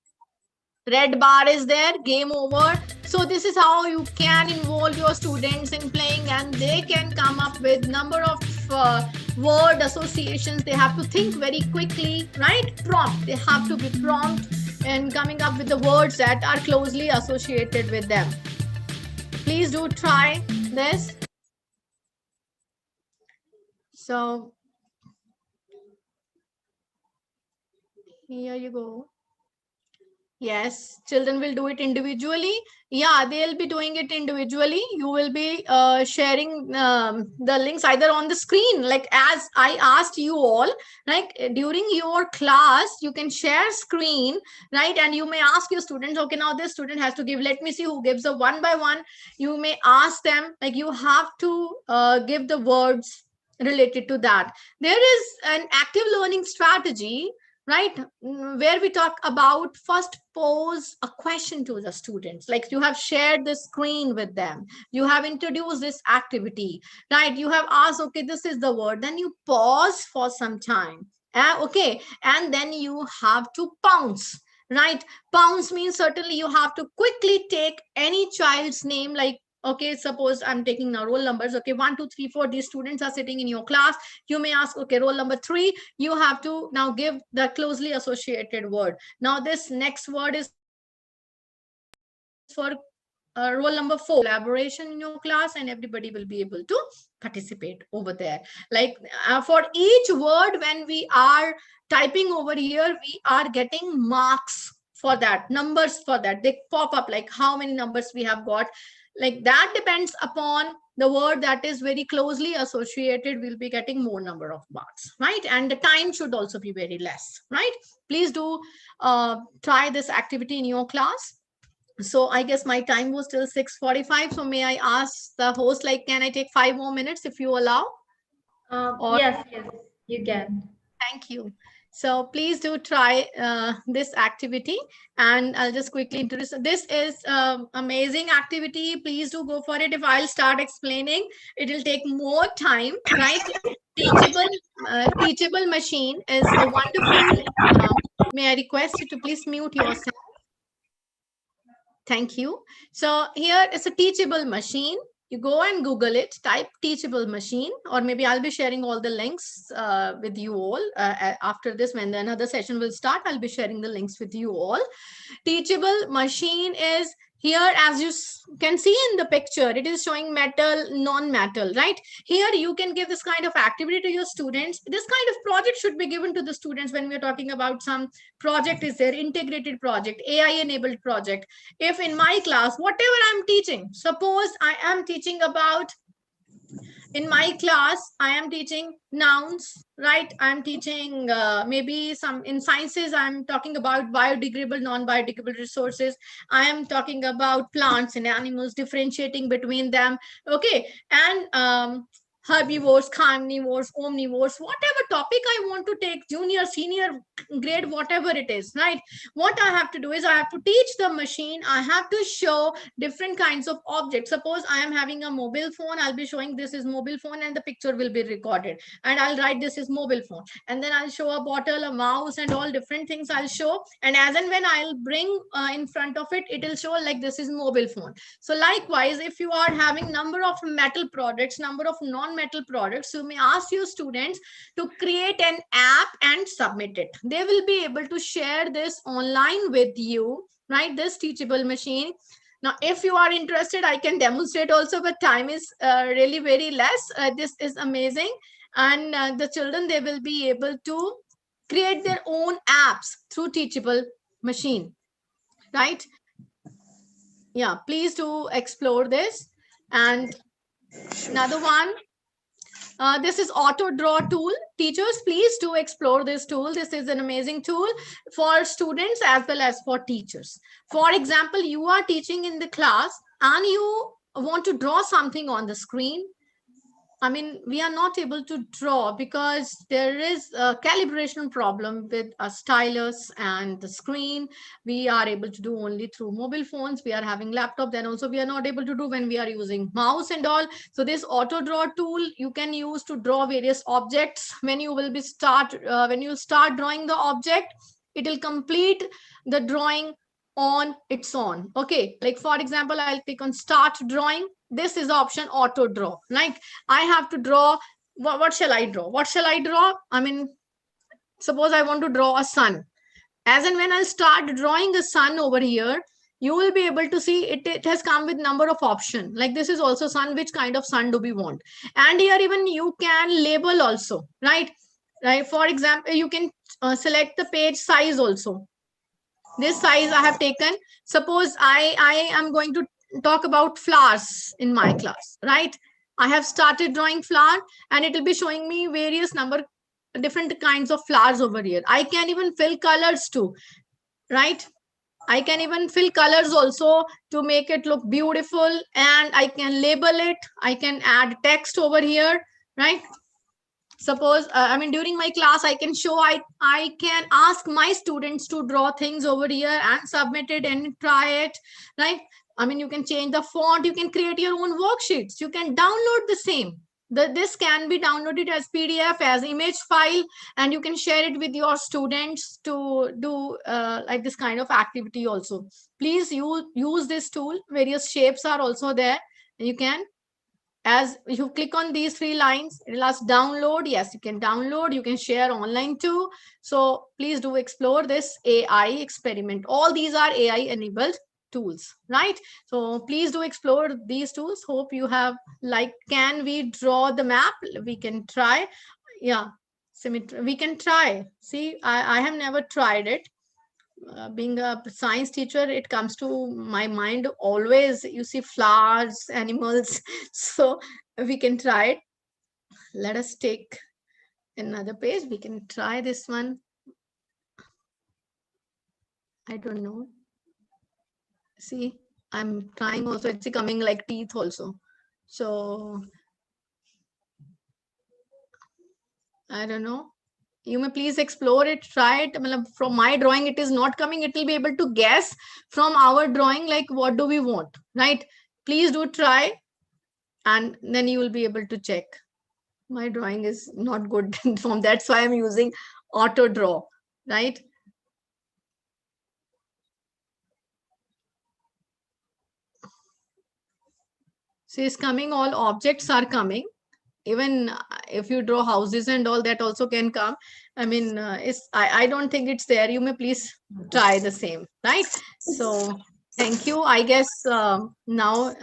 B: Red bar is there, game over. So this is how you can involve your students in playing, and they can come up with number of word associations. They have to think very quickly, right? Prompt. They have to be prompt and coming up with the words that are closely associated with them. Please do try this. So here you go. Yes, children will do it individually. Yeah, they'll be doing it individually. You will be sharing the links either on the screen, like as I asked you all, like during your class, you can share screen, right? And you may ask your students, okay, now this student has to give, let me see who gives a one by one. You may ask them, like you have to give the words related to that. There is an active learning strategy right? Where we talk about first pose a question to the students, like you have shared the screen with them, you have introduced this activity, right? You have asked, okay, this is the word, then you pause for some time, okay, and then you have to pounce, right? Pounce means certainly you have to quickly take any child's name, like, okay, suppose I'm taking now roll numbers, okay, 1 2 3 4, these students are sitting in your class. You may ask, okay, roll number 3, you have to now give the closely associated word. Now this next word is for roll number 4. Collaboration in your class, and everybody will be able to participate over there. Like for each word, when we are typing over here, we are getting marks for that, numbers for that. They pop up like how many numbers we have got. Like that depends upon the word that is very closely associated, will be getting more number of marks, right? And the time should also be very less, right? Please do try this activity in your class. So I guess my time was till 6:45. So may I ask the host, like, can I take 5 more minutes if you allow?
A: Yes, you can.
B: Thank you. So please do try this activity, and I'll just quickly introduce. This is amazing activity. Please do go for it. If I'll start explaining, it will take more time, right? Teachable Machine is a wonderful. May I request you to please mute yourself? Thank you. So here is a Teachable Machine. You go and Google it, type Teachable Machine, or maybe I'll be sharing all the links with you all after this. When another session will start, I'll be sharing the links with you all. Teachable Machine is here, as you can see in the picture, it is showing metal, non-metal, right? Here you can give this kind of activity to your students. This kind of project should be given to the students when we're talking about some project is there, integrated project, AI-enabled project. If in my class, whatever I'm teaching, suppose I am teaching about, in my class, I am teaching nouns, right? I'm teaching maybe some in sciences, I'm talking about biodegradable, non-biodegradable resources. I am talking about plants and animals, differentiating between them. Okay. And herbivores, carnivores, omnivores, whatever topic I want to take, junior, senior grade, whatever it is, right? What I have to do is I have to teach the machine. I have to show different kinds of objects. Suppose I am having a mobile phone, I'll be showing this is mobile phone, and the picture will be recorded, and I'll write this is mobile phone, and then I'll show a bottle, a mouse, and all different things I'll show. And as and when I'll bring in front of it, it'll show like this is mobile phone. So likewise, if you are having number of metal products, number of non-metal products, you may ask your students to create an app and submit it. They will be able to share this online with you, right? This Teachable Machine. Now, if you are interested, I can demonstrate also, but time is really very less. This is amazing. And the children, they will be able to create their own apps through Teachable Machine, right? Yeah, please do explore this. And another one, this is Autodraw Tool. Teachers, please do explore this tool. This is an amazing tool for students as well as for teachers. For example, you are teaching in the class and you want to draw something on the screen. I mean, we are not able to draw because there is a calibration problem with a stylus and the screen. We are able to do only through mobile phones. We are having laptop. Then also we are not able to do when we are using mouse and all. So this Autodraw tool you can use to draw various objects. When you will be when you start drawing the object, it will complete the drawing on its own. Okay, like for example, I'll click on start drawing. This is the option auto draw. Like I have to draw, what shall I draw? What shall I draw? I mean, suppose I want to draw a sun. As and when I start drawing a sun over here, you will be able to see it has come with number of options. Like this is also sun. Which kind of sun do we want? And here even you can label also, right? Right. For example, you can select the page size also. This size I have taken. Suppose I am going to talk about flowers in my class, right? I have started drawing flower and it will be showing me various different kinds of flowers over here. I can even fill colors too, right? I can even fill colors also to make it look beautiful, and I can label it. I can add text over here, right? Suppose, during my class, I can show, I can ask my students to draw things over here and submit it and try it, right? You can change the font, you can create your own worksheets, you can download the same. This can be downloaded as PDF, as image file, and you can share it with your students to do like this kind of activity also. Please use this tool. Various shapes are also there. You can, as you click on these 3 lines, it will ask download. Yes, you can download, you can share online too. So please do explore this AI experiment. All these are AI enabled tools, right? So please do explore these tools. Hope you have, like, can we draw the map? We can try. Yeah, symmetry, we can try. See, I have never tried it. Being a science teacher, it comes to my mind always, you see flowers, animals. So we can try it. Let us take another page. We can try this one. I don't know. See, I'm trying also. It's coming like teeth also. So I don't know. You may please explore it, try it. From my drawing, it is not coming. It will be able to guess from our drawing, like what do we want, right? Please do try, and then you will be able to check. My drawing is not good from that's why I'm using Autodraw, right? So it's coming, all objects are coming. Even if you draw houses and all, that also can come. I don't think it's there. You may please try the same, right? So thank you. I guess now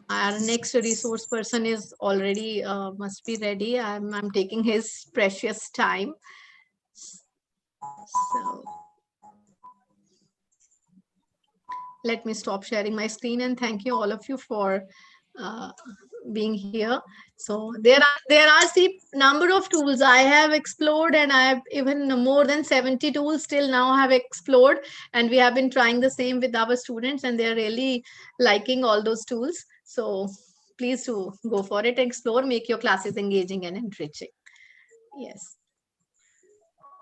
B: our next resource person is already must be ready. I'm taking his precious time. So let me stop sharing my screen, and thank you all of you for being here. So there are the number of tools I have explored, and I have even more than 70 tools till now have explored, and we have been trying the same with our students, and they're really liking all those tools. So please do go for it, explore, make your classes engaging and enriching. Yes.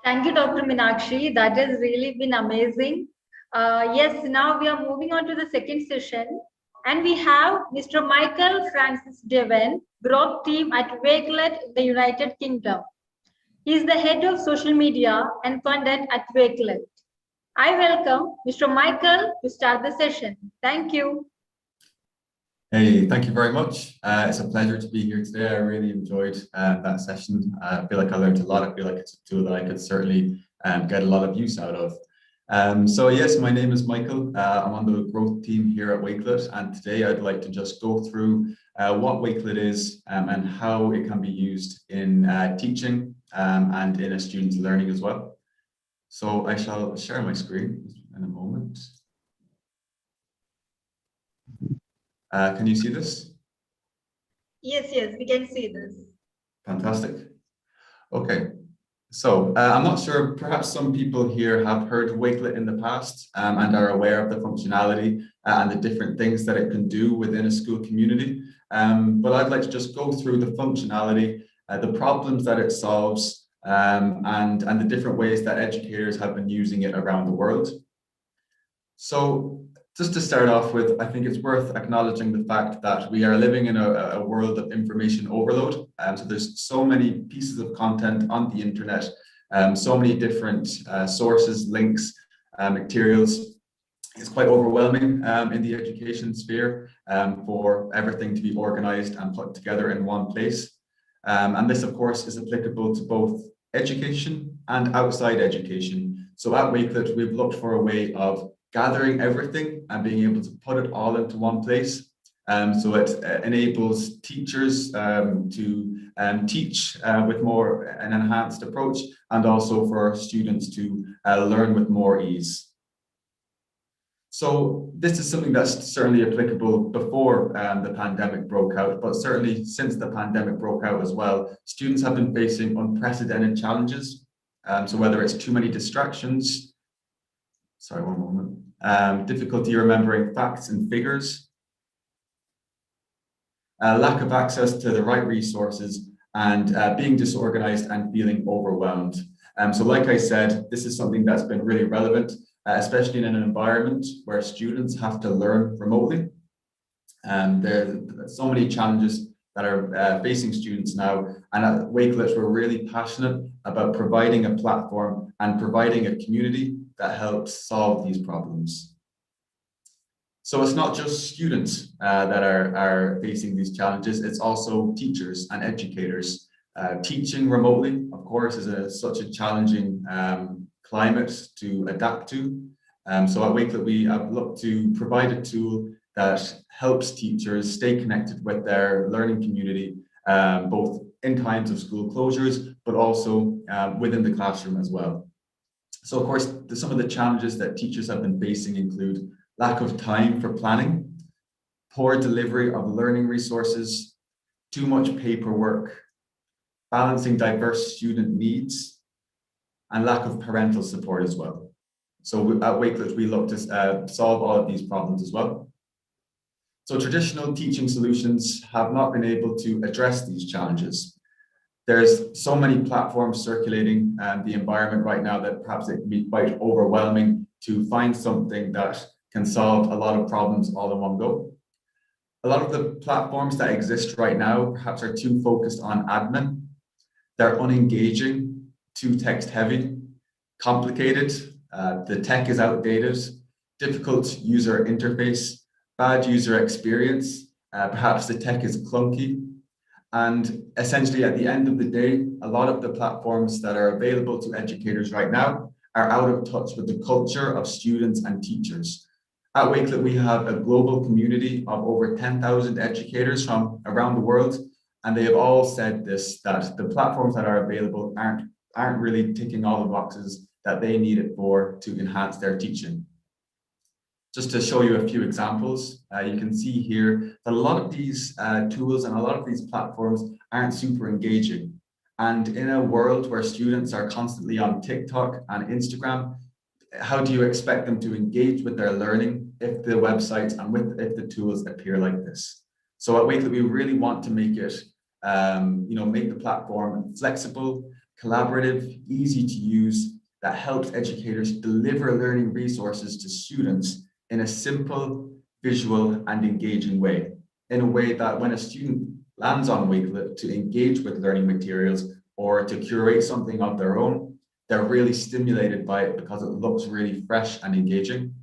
A: Thank you, Dr. Minakshi. That has really been amazing. Yes, now we are moving on to the second session. And we have Mr. Michael Francis Deven, growth team at Wakelet in the United Kingdom. He is the head of social media and content at Wakelet. I welcome Mr. Michael to start the session. Thank you.
I: Hey, thank you very much. It's a pleasure to be here today. I really enjoyed that session. I feel like I learned a lot. I feel like it's a tool that I could certainly get a lot of use out of. So yes, my name is Michael. I'm on the growth team here at Wakelet, and today I'd like to just go through what Wakelet is and how it can be used in teaching and in a student's learning as well. So I shall share my screen in a moment. Can you see this?
A: Yes, we can see this.
I: Fantastic. Okay. So I'm not sure, perhaps some people here have heard Wakelet in the past and are aware of the functionality and the different things that it can do within a school community. But I'd like to just go through the functionality, the problems that it solves, and the different ways that educators have been using it around the world. So just to start off with, I think it's worth acknowledging the fact that we are living in a world of information overload. So there's so many pieces of content on the internet, so many different sources, links, materials. It's quite overwhelming in the education sphere for everything to be organized and put together in one place. And this, of course, is applicable to both education and outside education. So at Wakelet, we've looked for a way of gathering everything and being able to put it all into one place. So it enables teachers to teach with an enhanced approach, and also for students to learn with more ease. So this is something that's certainly applicable before the pandemic broke out, but certainly since the pandemic broke out as well, students have been facing unprecedented challenges. So whether it's too many distractions, sorry, one moment. Difficulty remembering facts and figures, lack of access to the right resources, and being disorganized and feeling overwhelmed. So like I said, this is something that's been really relevant, especially in an environment where students have to learn remotely. There are so many challenges that are facing students now, and at Wakelet, we're really passionate about providing a platform and providing a community that helps solve these problems. So it's not just students that are facing these challenges, it's also teachers and educators. Teaching remotely, of course, is such a challenging climate to adapt to. So at Wakelet, we have looked to provide a tool that helps teachers stay connected with their learning community, both in times of school closures, but also within the classroom as well. So of course, some of the challenges that teachers have been facing include lack of time for planning, poor delivery of learning resources, too much paperwork, balancing diverse student needs, and lack of parental support as well. So at Wakelet, we look to solve all of these problems as well. So traditional teaching solutions have not been able to address these challenges. There's so many platforms circulating the environment right now that perhaps it can be quite overwhelming to find something that can solve a lot of problems all in one go. A lot of the platforms that exist right now perhaps are too focused on admin. They're unengaging, too text heavy, complicated, the tech is outdated, difficult user interface, bad user experience, perhaps the tech is clunky. And essentially at the end of the day, a lot of the platforms that are available to educators right now are out of touch with the culture of students and teachers. At Wakelet, we have a global community of over 10,000 educators from around the world, and they have all said this, that the platforms that are available aren't really ticking all the boxes that they need it for to enhance their teaching. Just to show you a few examples, you can see here that a lot of these tools and a lot of these platforms aren't super engaging. And in a world where students are constantly on TikTok and Instagram, how do you expect them to engage with their learning if the websites and if the tools appear like this? So at Wakelet, we really want to make it, make the platform flexible, collaborative, easy to use, that helps educators deliver learning resources to students in a simple, visual, and engaging way, in a way that when a student lands on Wakelet to engage with learning materials or to curate something of their own, they're really stimulated by it because it looks really fresh and engaging.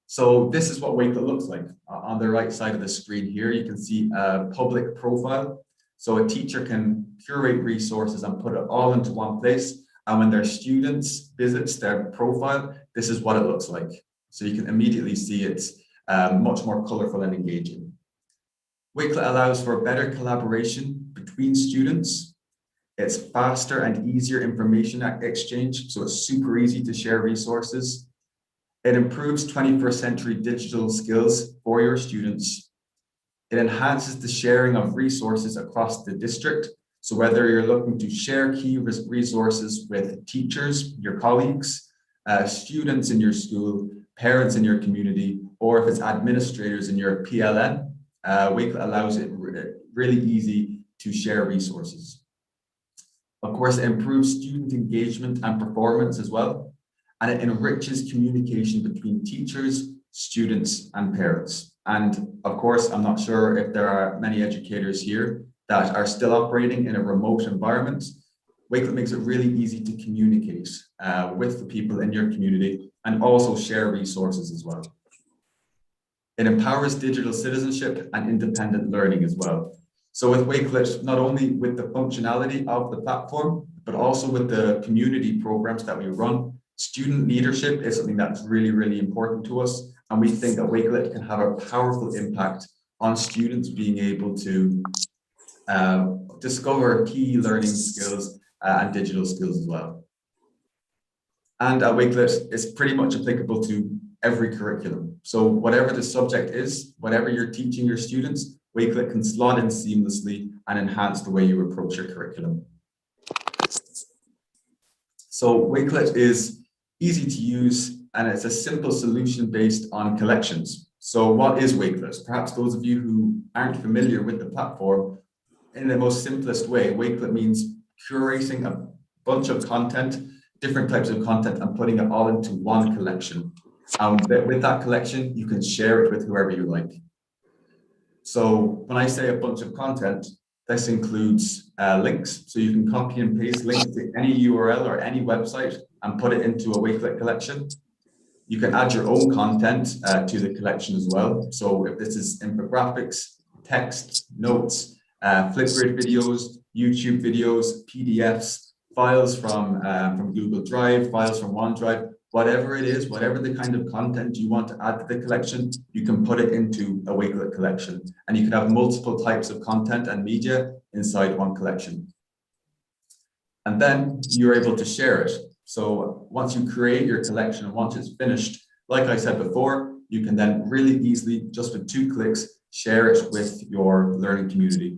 I: So this is what Wakelet looks like. On the right side of the screen here, you can see a public profile. So a teacher can curate resources and put it all into one place. And when their students visits their profile, this is what it looks like. So you can immediately see it's much more colorful and engaging. Wakelet allows for better collaboration between students. It's faster and easier information exchange, so it's super easy to share resources. It improves 21st century digital skills for your students. It enhances the sharing of resources across the district. So whether you're looking to share key resources with teachers, your colleagues, students in your school, parents in your community, or if it's administrators in your PLN, Wakelet allows it really easy to share resources. Of course, it improves student engagement and performance as well, and it enriches communication between teachers, students, and parents. And of course, I'm not sure if there are many educators here that are still operating in a remote environment. Wakelet makes it really easy to communicate with the people in your community and also share resources as well. It empowers digital citizenship and independent learning as well. So with Wakelet, not only with the functionality of the platform, but also with the community programs that we run, student leadership is something that's really, really important to us. And we think that Wakelet can have a powerful impact on students being able to discover key learning skills and digital skills as well. And at Wakelet, it's pretty much applicable to every curriculum. So whatever the subject is, whatever you're teaching your students, Wakelet can slot in seamlessly and enhance the way you approach your curriculum. So Wakelet is easy to use and it's a simple solution based on collections. So what is Wakelet? Perhaps those of you who aren't familiar with the platform, in the most simplest way, Wakelet means curating a bunch of content, different types of content, and putting it all into one collection. With that collection, you can share it with whoever you like. So when I say a bunch of content, this includes links. So you can copy and paste links to any URL or any website and put it into a Wakelet collection. You can add your own content to the collection as well. So if this is infographics, text, notes, Flipgrid videos, YouTube videos, PDFs, files from Google Drive, files from OneDrive, whatever it is, whatever the kind of content you want to add to the collection, you can put it into a Wakelet collection. And you can have multiple types of content and media inside one collection. And then you're able to share it. So once you create your collection and once it's finished, like I said before, you can then really easily, just with 2 clicks, share it with your learning community.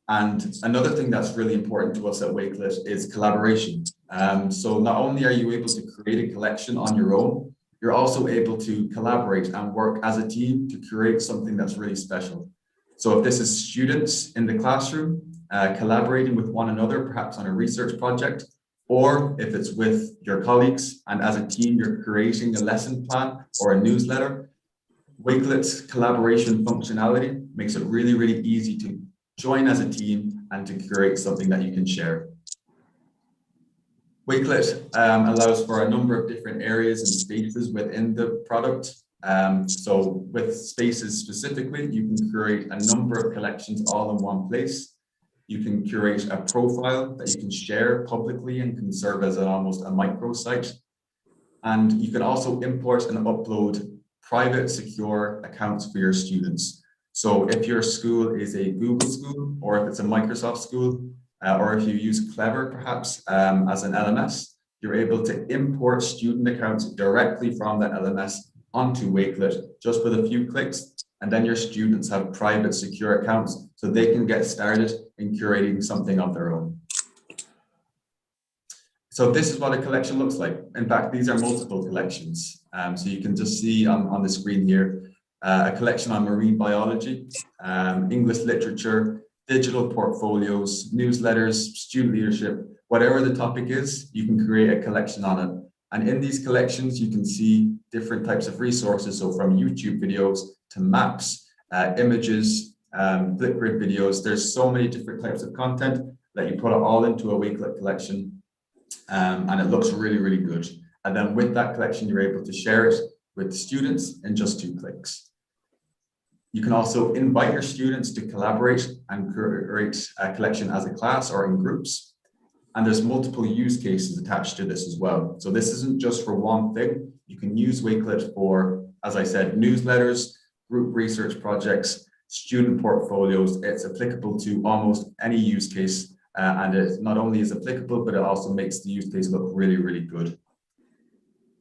I: And another thing that's really important to us at Wakelet is collaboration. So not only are you able to create a collection on your own, you're also able to collaborate and work as a team to create something that's really special. So if this is students in the classroom, collaborating with one another, perhaps on a research project, or if it's with your colleagues and as a team, you're creating a lesson plan or a newsletter, Wakelet's collaboration functionality makes it really, really easy to join as a team and to create something that you can share. Wakelet allows for a number of different areas and spaces within the product. So with spaces specifically, you can create a number of collections all in one place. You can curate a profile that you can share publicly and can serve as almost a microsite. And you can also import and upload private, secure accounts for your students. So if your school is a Google school, or if it's a Microsoft school, or if you use Clever perhaps as an LMS, you're able to import student accounts directly from that LMS onto Wakelet just with a few clicks. And then your students have private, secure accounts so they can get started in curating something of their own. So this is what a collection looks like. In fact, these are multiple collections. So you can just see on the screen here, a collection on marine biology, English literature, digital portfolios, newsletters, student leadership, whatever the topic is, you can create a collection on it. And in these collections, you can see different types of resources. So from YouTube videos to maps, images, Flipgrid videos, there's so many different types of content that you put it all into a Wakelet collection. And it looks really, really good. And then with that collection, you're able to share it with students in just 2 clicks. You can also invite your students to collaborate and create a collection as a class or in groups. And there's multiple use cases attached to this as well. So this isn't just for one thing. You can use Wakelet for, as I said, newsletters, group research projects, student portfolios. It's applicable to almost any use case. And it not only is applicable, but it also makes the use case look really, really good.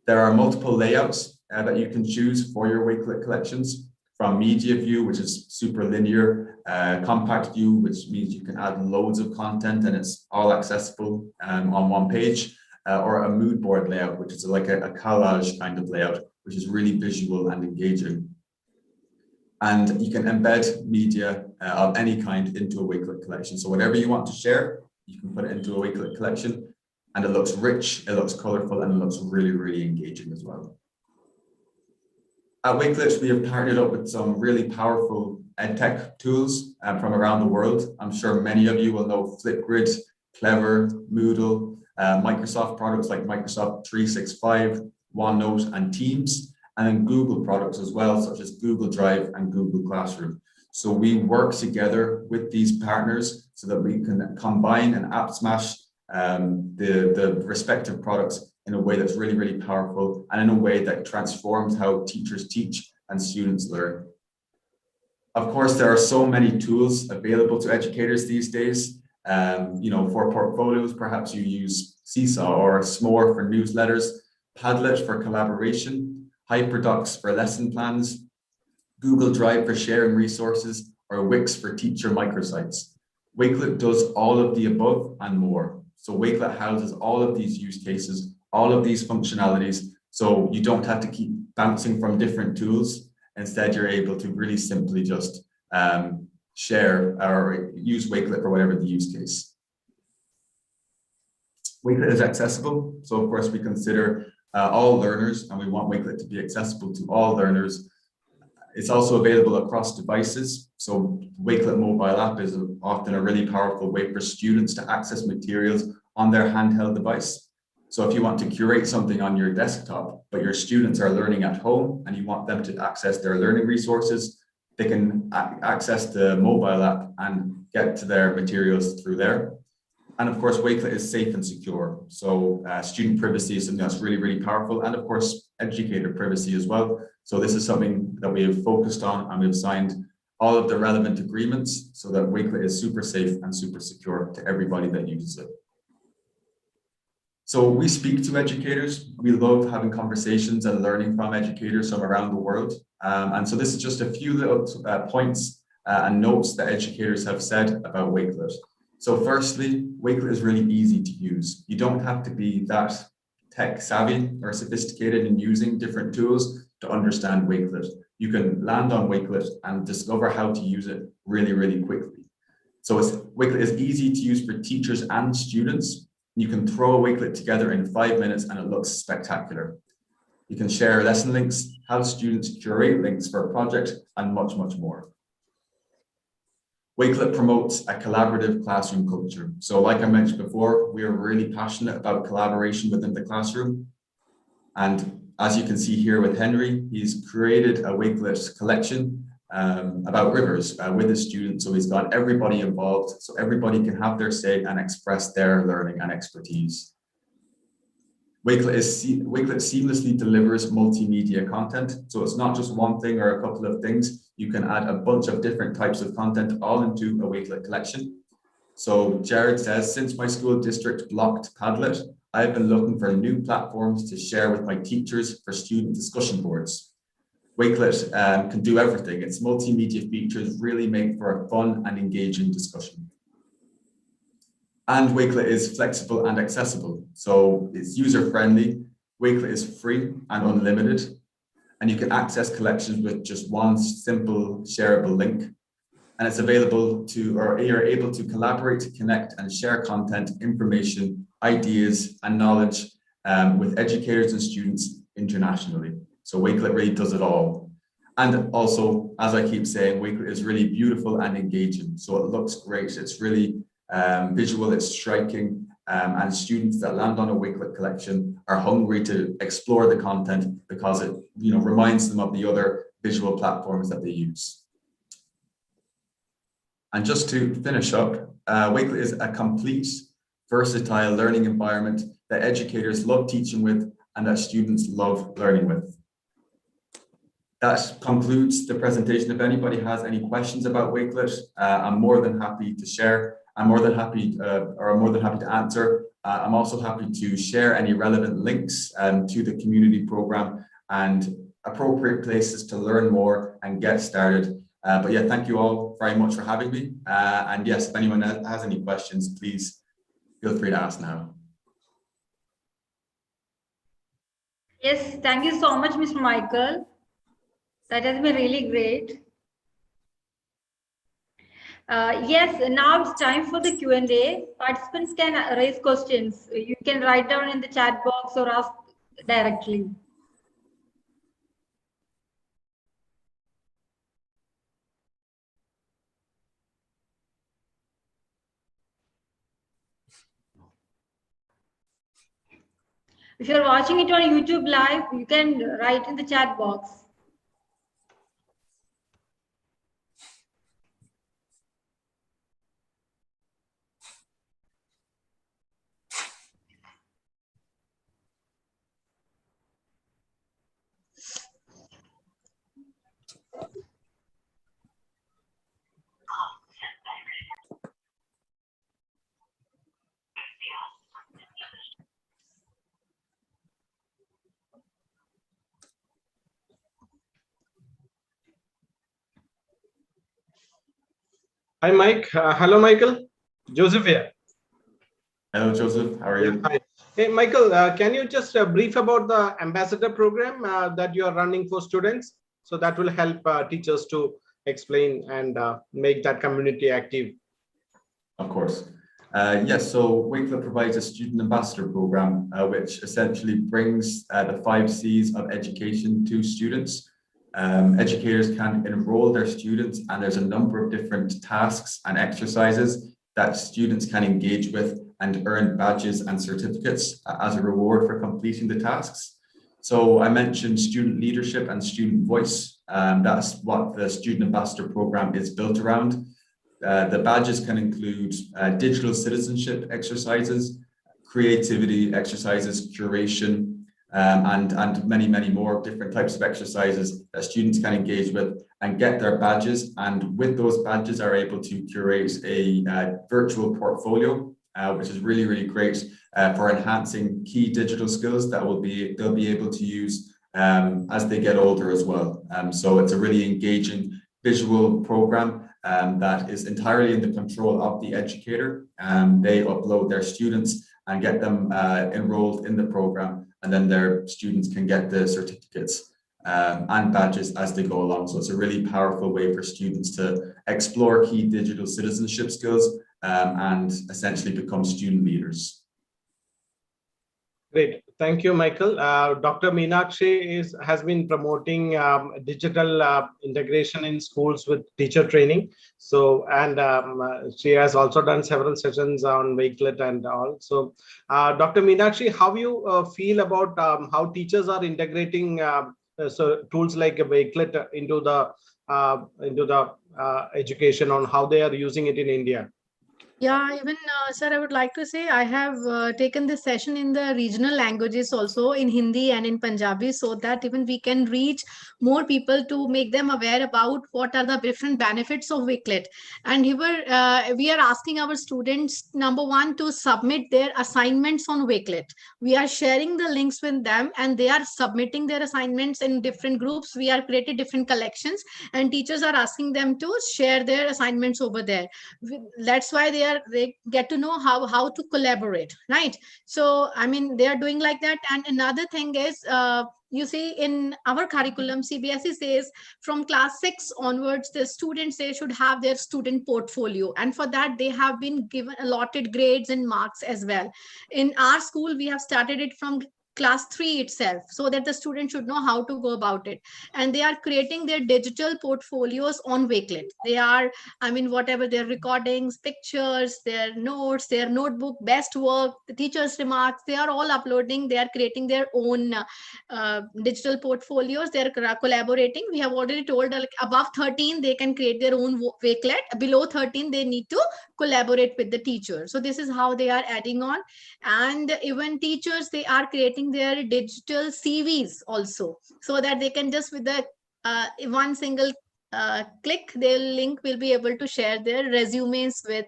I: There are multiple layouts that you can choose for your Wakelet collections, from media view, which is super linear, compact view, which means you can add loads of content and it's all accessible on one page, or a mood board layout, which is like a collage kind of layout, which is really visual and engaging. And you can embed media of any kind into a Wakelet collection. So whatever you want to share, you can put it into a Wakelet collection, and it looks rich, it looks colorful, and it looks really, really engaging as well. At Wakelet, we have partnered up with some really powerful edtech tools from around the world. I'm sure many of you will know Flipgrid, Clever, Moodle, Microsoft products like Microsoft 365, OneNote, and Teams, and then Google products as well, such as Google Drive and Google Classroom. So we work together with these partners so that we can combine and app smash the respective products in a way that's really, really powerful and in a way that transforms how teachers teach and students learn. Of course, there are so many tools available to educators these days. For portfolios, perhaps you use Seesaw or S'more for newsletters, Padlet for collaboration, HyperDocs for lesson plans, Google Drive for sharing resources, or Wix for teacher microsites. Wakelet does all of the above and more. So Wakelet houses all of these use cases, all of these functionalities, so you don't have to keep bouncing from different tools. Instead, you're able to really simply just share or use Wakelet for whatever the use case. Wakelet is accessible, so of course we consider all learners, and we want Wakelet to be accessible to all learners. It's also available across devices, so Wakelet mobile app is often a really powerful way for students to access materials on their handheld device. So if you want to curate something on your desktop, but your students are learning at home and you want them to access their learning resources, they can access the mobile app and get to their materials through there. And of course, Wakelet is safe and secure. So student privacy is something that's really, really powerful. And of course, educator privacy as well. So this is something that we have focused on, and we've signed all of the relevant agreements so that Wakelet is super safe and super secure to everybody that uses it. So we speak to educators. We love having conversations and learning from educators from around the world. And so this is just a few little points and notes that educators have said about Wakelet. So firstly, Wakelet is really easy to use. You don't have to be that tech savvy or sophisticated in using different tools to understand Wakelet. You can land on Wakelet and discover how to use it really, really quickly. So Wakelet is easy to use for teachers and students. You can throw a Wakelet together in 5 minutes and it looks spectacular. You can share lesson links, have students curate links for a project, and much, much more. Wakelet promotes a collaborative classroom culture. So like I mentioned before, we are really passionate about collaboration within the classroom. And as you can see here with Henry, he's created a Wakelet collection about rivers with his students. So he's got everybody involved, so everybody can have their say and express their learning and expertise. Wakelet seamlessly delivers multimedia content. So it's not just one thing or a couple of things. You can add a bunch of different types of content all into a Wakelet collection. So Jared says, since my school district blocked Padlet, I've been looking for new platforms to share with my teachers for student discussion boards. Wakelet can do everything. Its multimedia features really make for a fun and engaging discussion. And Wakelet is flexible and accessible. So it's user-friendly. Wakelet is free and unlimited. And you can access collections with just one simple shareable link. And it's available to, or you're able to collaborate, connect, and share content, information, ideas, and knowledge with educators and students internationally. So Wakelet really does it all. And also, as I keep saying, Wakelet is really beautiful and engaging. So it looks great. It's really visual, it's striking, and students that land on a Wakelet collection are hungry to explore the content because it reminds them of the other visual platforms that they use. And just to finish up, Wakelet is a complete, versatile learning environment that educators love teaching with and that students love learning with. That concludes the presentation. If anybody has any questions about Wakelet, I'm more than happy to share. I'm more than happy to answer. I'm also happy to share any relevant links to the community program and appropriate places to learn more and get started. But yeah, thank you all very much for having me. And yes, if anyone has any questions, please feel free to ask now.
A: Yes, thank you so much, Mr. Michael. That has been really great. Yes, now it's time for the Q&A. Participants can raise questions. You can write down in the chat box or ask directly. If you're watching it on YouTube live, you can write in the chat box.
J: Hi, Mike. Hello, Michael. Joseph here.
I: Hello, Joseph. How are you?
J: Hi. Hey, Michael, can you just brief about the ambassador program that you are running for students? So that will help teachers to explain and make that community active?
I: Of course. Yes, so Wakelet provides a student ambassador program, which essentially brings the 5 C's of education to students. Educators can enroll their students, and there's a number of different tasks and exercises that students can engage with and earn badges and certificates as a reward for completing the tasks. So I mentioned student leadership and student voice. That's what the student ambassador program is built around. The badges can include digital citizenship exercises, creativity exercises, curation, and many more different types of exercises that students can engage with and get their badges. And with those badges are able to curate a virtual portfolio, which is really great for enhancing key digital skills that they'll be able to use as they get older as well. So it's a really engaging visual program that is entirely in the control of the educator. They upload their students and get them enrolled in the program, and then their students can get the certificates and badges as they go along. So it's a really powerful way for students to explore key digital citizenship skills and essentially become student leaders.
J: Great. Thank you, Michael. Dr. Minakshi has been promoting digital integration in schools with teacher training. So, and she has also done several sessions on Wakelet and all. So, Dr. Minakshi, how you feel about how teachers are integrating tools like Wakelet into the education, on how they are using it in India?
B: Yeah, even sir, I would like to say I have taken this session in the regional languages also, in Hindi and in Punjabi, so that even we can reach more people to make them aware about what are the different benefits of Wakelet. And here we are asking our students, number one, to submit their assignments on Wakelet. We are sharing the links with them, and they are submitting their assignments in different groups. We are creating different collections, and teachers are asking them to share their assignments over there. That's why they get to know how to collaborate, right? So I mean, they are doing like that. And another thing is, you see, in our curriculum, CBSE says from class 6 onwards, the students, they should have their student portfolio, and for that they have been given allotted grades and marks as well. In our school, we have started it from class 3 itself, so that the student should know how to go about it. And they are creating their digital portfolios on Wakelet. They are, I mean, whatever their recordings, pictures, their notes, their notebook, best work, the teacher's remarks, they are all uploading. They are creating their own digital portfolios. They are collaborating. We have already told, like above 13, they can create their own Wakelet. Below 13, they need to collaborate with the teacher. So this is how they are adding on. And even teachers, they are creating their digital CVs also, so that they can just with the one single click, their link will be able to share their resumes with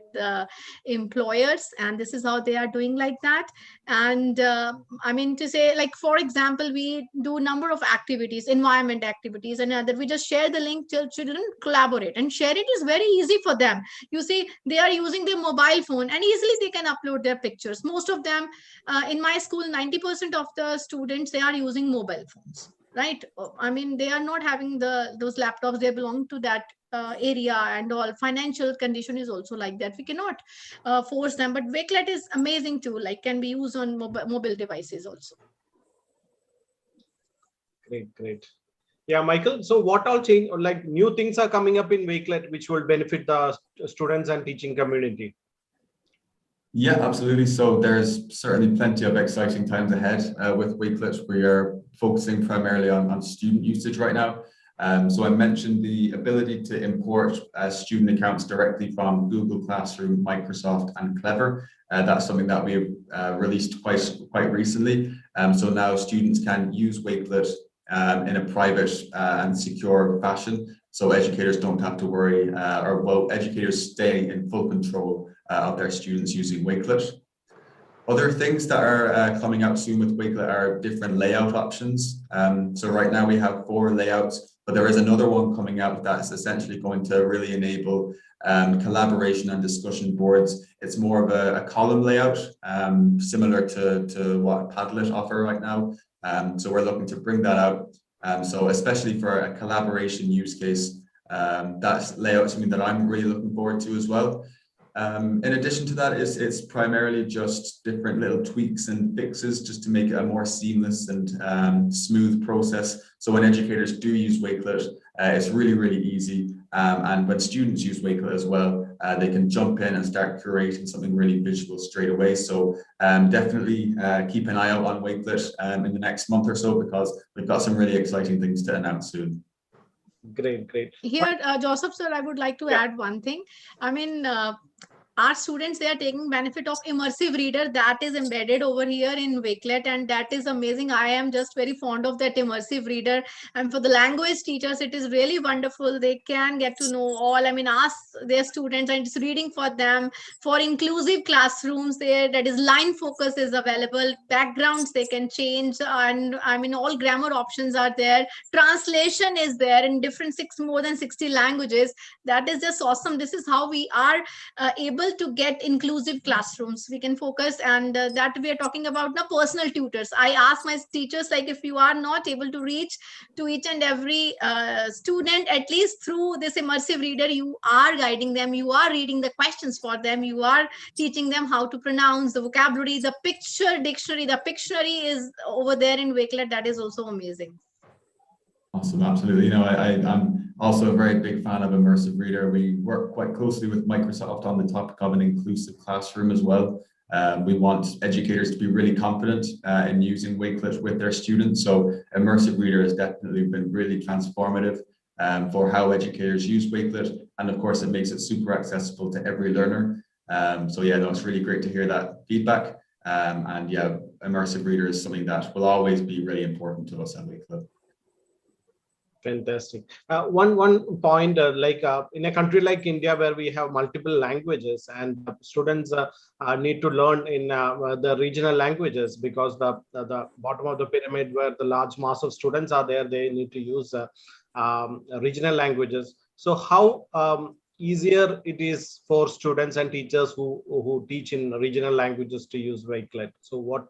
B: employers. And this is how they are doing like that. And I mean to say, like, for example, we do a number of activities, environment activities and other. We just share the link till children collaborate, and share it is very easy for them. You see, they are using their mobile phone, and easily they can upload their pictures. Most of them in my school, 90% of the students, they are using mobile phones, right? I mean, they are not having those laptops. They belong to that area, and all financial condition is also like that. We cannot force them, but Wakelet is amazing too, like can be used on mobile devices also.
J: Great. Yeah, Michael, so what all change, or like new things are coming up in Wakelet which will benefit the students and teaching community?
I: Yeah, absolutely. So there's certainly plenty of exciting times ahead with Wakelet. We are focusing primarily on student usage right now. So I mentioned the ability to import student accounts directly from Google Classroom, Microsoft, and Clever. That's something that we released quite recently. So now students can use Wakelet in a private and secure fashion. So educators don't have to worry, educators stay in full control of their students using Wakelet. Other things that are coming out soon with Wakelet are different layout options. So right now we have 4 layouts, but there is another one coming out that's essentially going to really enable collaboration and discussion boards. It's more of a column layout, similar to what Padlet offer right now. So we're looking to bring that out. So especially for a collaboration use case, That layout is something that I'm really looking forward to as well. In addition to that, it's primarily just different little tweaks and fixes just to make it a more seamless and smooth process. So when educators do use Wakelet, it's really, really easy. And when students use Wakelet as well, they can jump in and start curating something really visual straight away. So definitely keep an eye out on Wakelet in the next month or so, because we've got some really exciting things to announce soon.
J: Great.
B: Here, Joseph sir, I would like to add one thing. I mean, our students, they are taking benefit of immersive reader that is embedded over here in Wakelet, and that is amazing. I am just very fond of that immersive reader. And for the language teachers, it is really wonderful. They can get to know all, I mean, ask their students, and it's reading for them. For inclusive classrooms, there that is line focus is available, backgrounds they can change, and I mean, all grammar options are there. Translation is there in different more than 60 languages. That is just awesome. This is how we are able to get inclusive classrooms. We can focus, and that we are talking about now personal tutors. I ask my teachers, like, if you are not able to reach to each and every student, at least through this immersive reader, you are guiding them, you are reading the questions for them, you are teaching them how to pronounce the vocabulary, the picture dictionary. The Pictionary is over there in Wakelet. That is also amazing.
I: Awesome, absolutely. You know, I'm also a very big fan of immersive reader. We work quite closely with Microsoft on the topic of an inclusive classroom as well. We want educators to be really confident in using Wakelet with their students. So immersive reader has definitely been really transformative for how educators use Wakelet. And of course, it makes it super accessible to every learner. So yeah, no, it's really great to hear that feedback. And yeah, immersive reader is something that will always be really important to us at Wakelet.
J: Fantastic. One point, in a country like India, where we have multiple languages, and students need to learn in the regional languages, because the bottom of the pyramid, where the large mass of students are there, they need to use regional languages. So how easier it is for students and teachers who teach in regional languages to use Wakelet? So what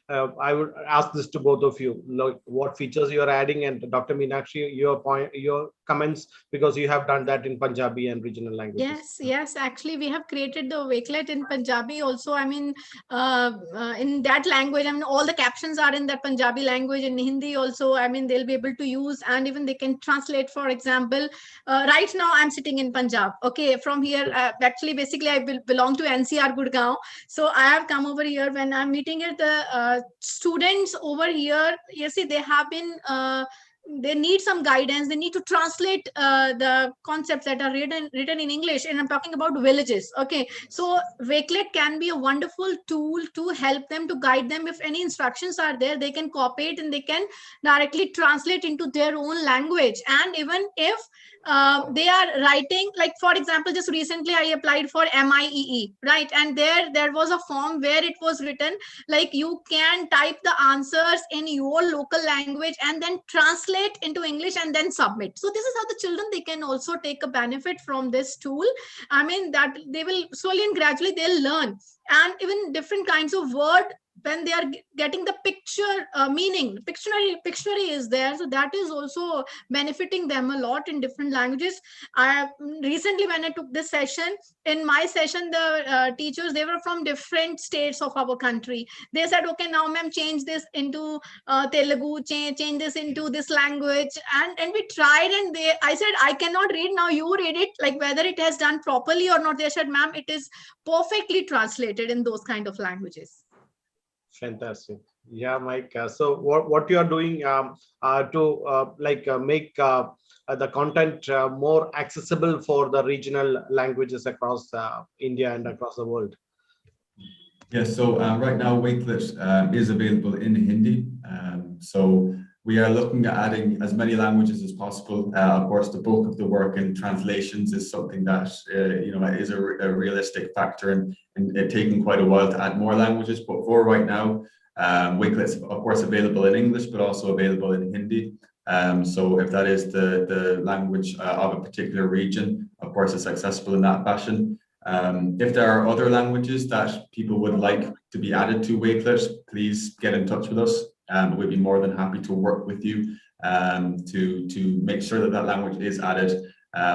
J: I would ask this to both of you, like, what features you are adding, and Dr. Minakshi, your comments, because you have done that in Punjabi and regional languages.
B: Yes, actually we have created the Wakelet in Punjabi also. I mean, in that language, I mean, all the captions are in that Punjabi language. In Hindi also, I mean, they'll be able to use, and even they can translate. For example, right now I'm sitting in Punjab. Okay, from here, actually, basically I belong to NCR Gurgaon. So I have come over here. When I'm meeting at the students over here, you see, they have been they need some guidance. They need to translate the concepts that are written in English, and I'm talking about villages. Okay, so Wakelet can be a wonderful tool to help them, to guide them. If any instructions are there, they can copy it and they can directly translate into their own language. And even if they are writing, like, for example, just recently I applied for MIEE, right? And there was a form where it was written like, you can type the answers in your local language and then translate into English and then submit. So this is how the children, they can also take a benefit from this tool. I mean, that they will slowly and gradually they'll learn. And even different kinds of word, when they are getting the picture meaning, Pictionary is there. So that is also benefiting them a lot in different languages. Recently, when I took this session, in my session, the teachers, they were from different states of our country. They said, okay, now ma'am, change this into Telugu, change this into this language. And we tried, and I said, I cannot read, now you read it, like whether it has done properly or not. They said, ma'am, it is perfectly translated in those kind of languages.
J: Fantastic. Yeah, Mike. So what you are doing to make the content more accessible for the regional languages across India and across the world?
I: Yes, so right now Wakelet is available in Hindi. So we are looking at adding as many languages as possible. Of course, the bulk of the work in translations is something that is a realistic factor, and it taking quite a while to add more languages. But for right now, Wakelet's of course available in English, but also available in Hindi. So if that is the language of a particular region, of course it's accessible in that fashion. If there are other languages that people would like to be added to Wakelet, please get in touch with us. We'd be more than happy to work with you to make sure that language is added.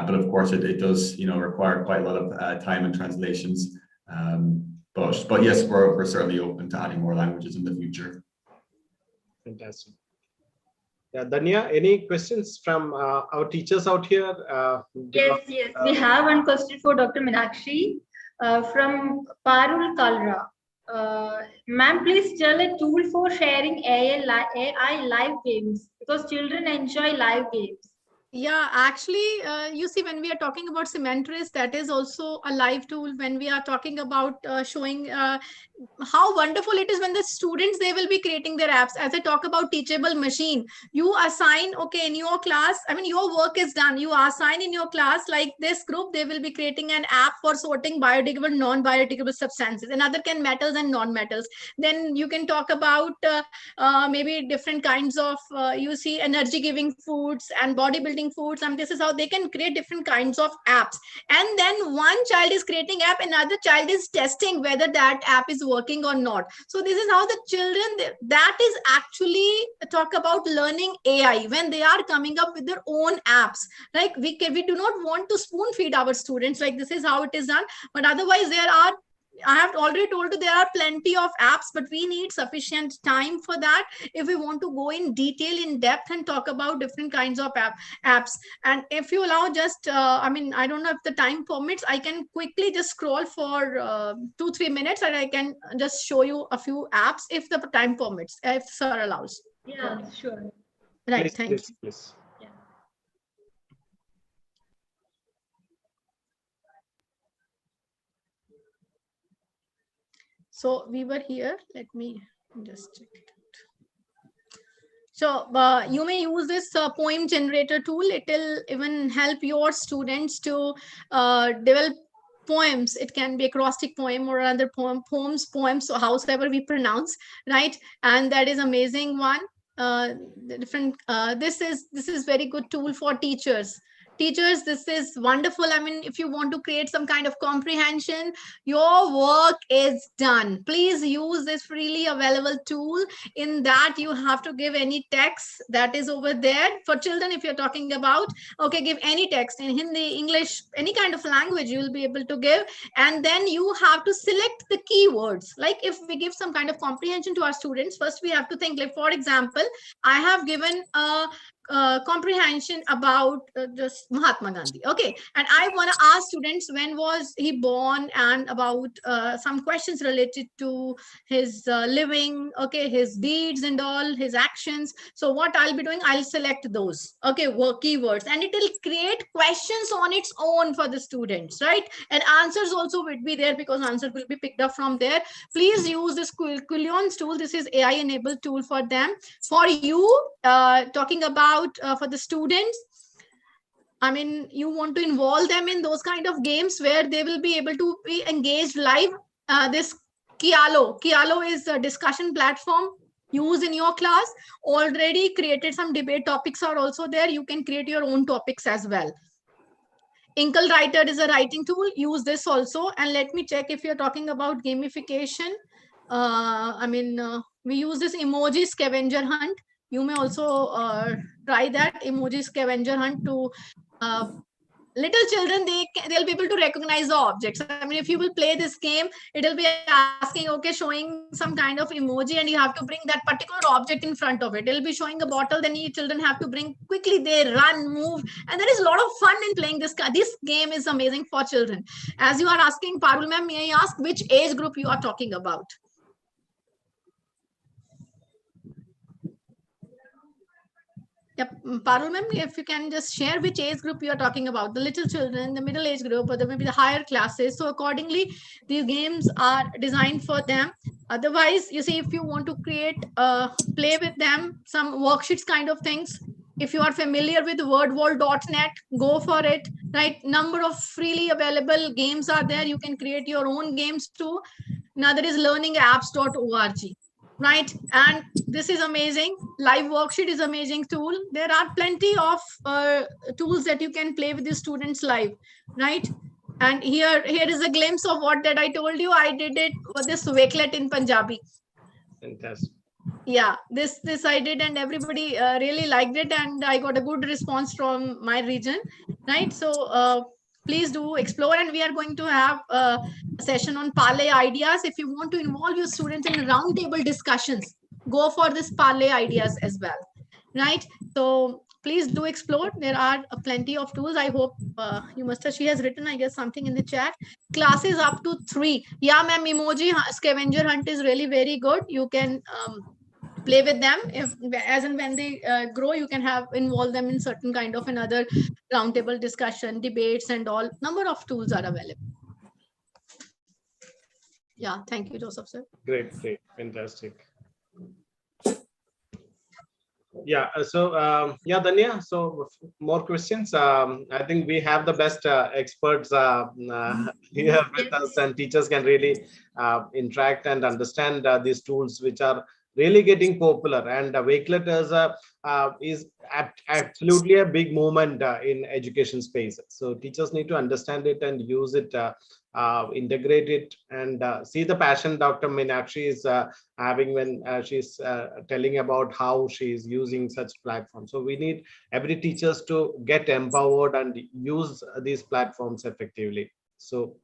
I: But of course, it does, require quite a lot of time and translations. But yes, we're certainly open to adding more languages in the future.
J: Fantastic. Yeah, Danya, any questions from our teachers out here?
A: Yes. We have one question for Dr. Minakshi from Parul Kalra. Ma'am, please tell a tool for sharing AI live games, because children enjoy live games.
B: Yeah, actually, you see, when we are talking about Cementress, that is also a live tool. When we are talking about showing how wonderful it is when the students, they will be creating their apps. As I talk about Teachable Machine, you assign, okay, in your class, I mean, your work is done. You assign in your class, like this group, they will be creating an app for sorting biodegradable, non-biodegradable substances. Another can metals and non-metals. Then you can talk about maybe different kinds of, you see, energy-giving foods and bodybuilding foods, and this is how they can create different kinds of apps. And then one child is creating app, another child is testing whether that app is working or not. So this is how the children, that is actually talk about learning AI, when they are coming up with their own apps. Like we do not want to spoon feed our students, like this is how it is done. But otherwise I have already told you there are plenty of apps, but we need sufficient time for that if we want to go in detail, in depth, and talk about different kinds of apps. And if you allow, just I mean, I don't know if the time permits, I can quickly just scroll for 2-3 minutes, and I can just show you a few apps if the time permits, if sir allows.
A: Yeah, sure.
B: Right,
J: please,
B: thank
J: please,
B: you.
J: please.
B: So we were here. Let me just check it out. So you may use this poem generator tool. It will even help your students to develop poems. It can be acrostic poem or other poems, so howsoever we pronounce, right? And that is amazing one. This is very good tool for teachers. This is wonderful. I mean, if you want to create some kind of comprehension, your work is done. Please use this freely available tool. In that, you have to give any text that is over there. For children, if you're talking about, okay, give any text in Hindi, English, any kind of language you will be able to give. And then you have to select the keywords. Like if we give some kind of comprehension to our students, first we have to think, like, for example, I have given a comprehension about just Mahatma Gandhi. Okay. And I want to ask students, when was he born, and about some questions related to his living, okay, his deeds and all, his actions. So what I'll be doing, I'll select those, okay, keywords, and it will create questions on its own for the students, right? And answers also would be there, because answers will be picked up from there. Please use this Quillion's tool. This is AI enabled tool for them. For you, talking about for the students, I mean, you want to involve them in those kind of games where they will be able to be engaged live. This Kialo is a discussion platform. Use in your class. Already created some debate topics are also there. You can create your own topics as well. Inkle Writer is a writing tool. Use this also. And let me check if you're talking about gamification. I mean, we use this emoji scavenger hunt. You may also try that emoji scavenger hunt to little children. They'll be able to recognize the objects. I mean, if you will play this game, it'll be asking, okay, showing some kind of emoji, and you have to bring that particular object in front of it. It'll be showing a bottle, then you children have to bring quickly. They run, move, and there is a lot of fun in playing this. This game is amazing for children. As you are asking, Parul ma'am, may I ask which age group you are talking about? Yep, Parul ma'am, if you can just share which age group you are talking about, the little children, the middle age group, or maybe the higher classes. So accordingly, these games are designed for them. Otherwise, you see, if you want to create, play with them, some worksheets kind of things, if you are familiar with wordwall.net, go for it, right? Number of freely available games are there. You can create your own games too. Another is learningapps.org. Right, and this is amazing. Live worksheet is amazing tool. There are plenty of tools that you can play with the students live, right? And here is a glimpse of what that I told you. I did it with this Wakelet in Punjabi.
J: Fantastic.
B: Yeah, this I did, and everybody really liked it, and I got a good response from my region, right? So please do explore, and we are going to have a session on parlay ideas. If you want to involve your students in roundtable discussions, go for this parlay ideas as well, right? So please do explore. There are plenty of tools. I hope you must have, she has written, I guess, something in the chat. Classes up to 3. Yeah, ma'am, emoji scavenger hunt is really very good. You can play with them if as and when they grow, you can have involve them in certain kind of another roundtable discussion, debates, and all. Number of tools are available. Yeah, thank you, Joseph sir.
J: Great, fantastic. Yeah, so yeah, Danya, so more questions. I think we have the best experts here with us, and teachers can really interact and understand these tools, which are really getting popular. And Wakelet is absolutely a big movement in education space. So teachers need to understand it and use it, integrate it, and see the passion Dr. Minakshi is having when she's telling about how she's using such platforms. So we need every teachers to get empowered and use these platforms effectively. So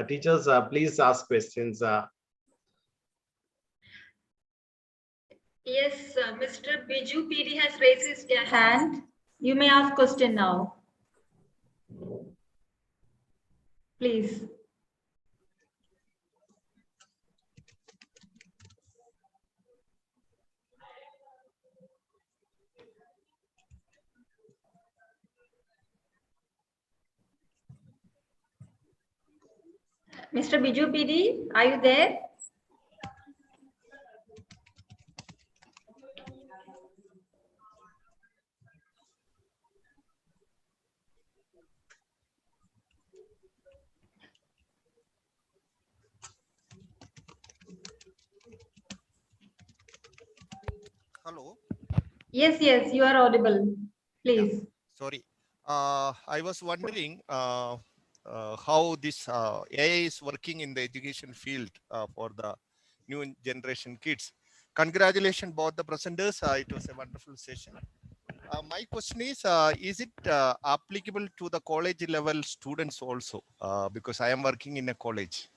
J: teachers, please ask questions.
A: Yes, Mr. Biju PD has raised his hand. You may ask question now. Please. Mr. Biju PD, are you there?
K: Hello.
A: Yes, you are audible. Please.
K: Yeah, sorry. I was wondering how this AI is working in the education field for the new generation kids. Congratulations both the presenters. It was a wonderful session. My question is it applicable to the college level students also? Because I am working in a college.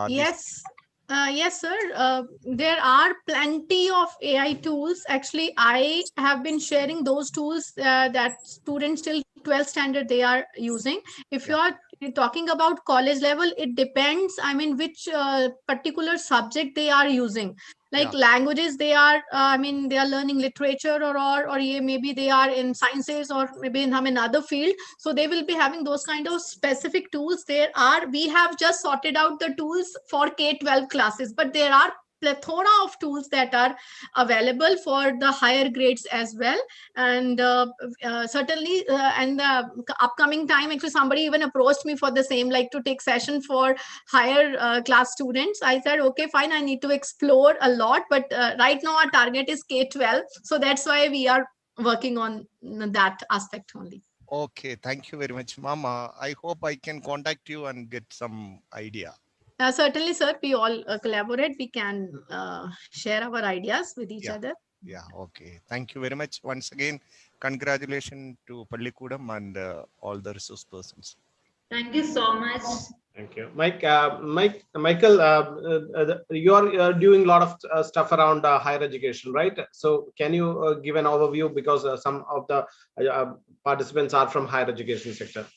B: Yes. Yes, sir. There are plenty of AI tools. Actually, I have been sharing those tools that students till 12th standard they are using. If you are talking about college level, it depends. I mean, which particular subject they are using. Like languages, they are. I mean, they are learning literature or maybe they are in sciences or maybe in another field. So they will be having those kind of specific tools. We have just sorted out the tools for K-12 classes, but there are plethora of tools that are available for the higher grades as well. And certainly and the upcoming time, actually somebody even approached me for the same, like to take session for higher class students. I said, okay, fine, I need to explore a lot, but right now our target is K-12, so that's why we are working on that aspect only.
K: Okay, thank you very much, Mama. I hope I can contact you and get some idea.
B: Certainly, sir. We all collaborate. We can share our ideas with each other.
K: Yeah, okay. Thank you very much. Once again, congratulations to Pallikkutam and all the resource persons.
A: Thank you so much.
J: Thank you. Michael, you are doing a lot of stuff around higher education, right? So can you give an overview, because some of the participants are from higher education sector?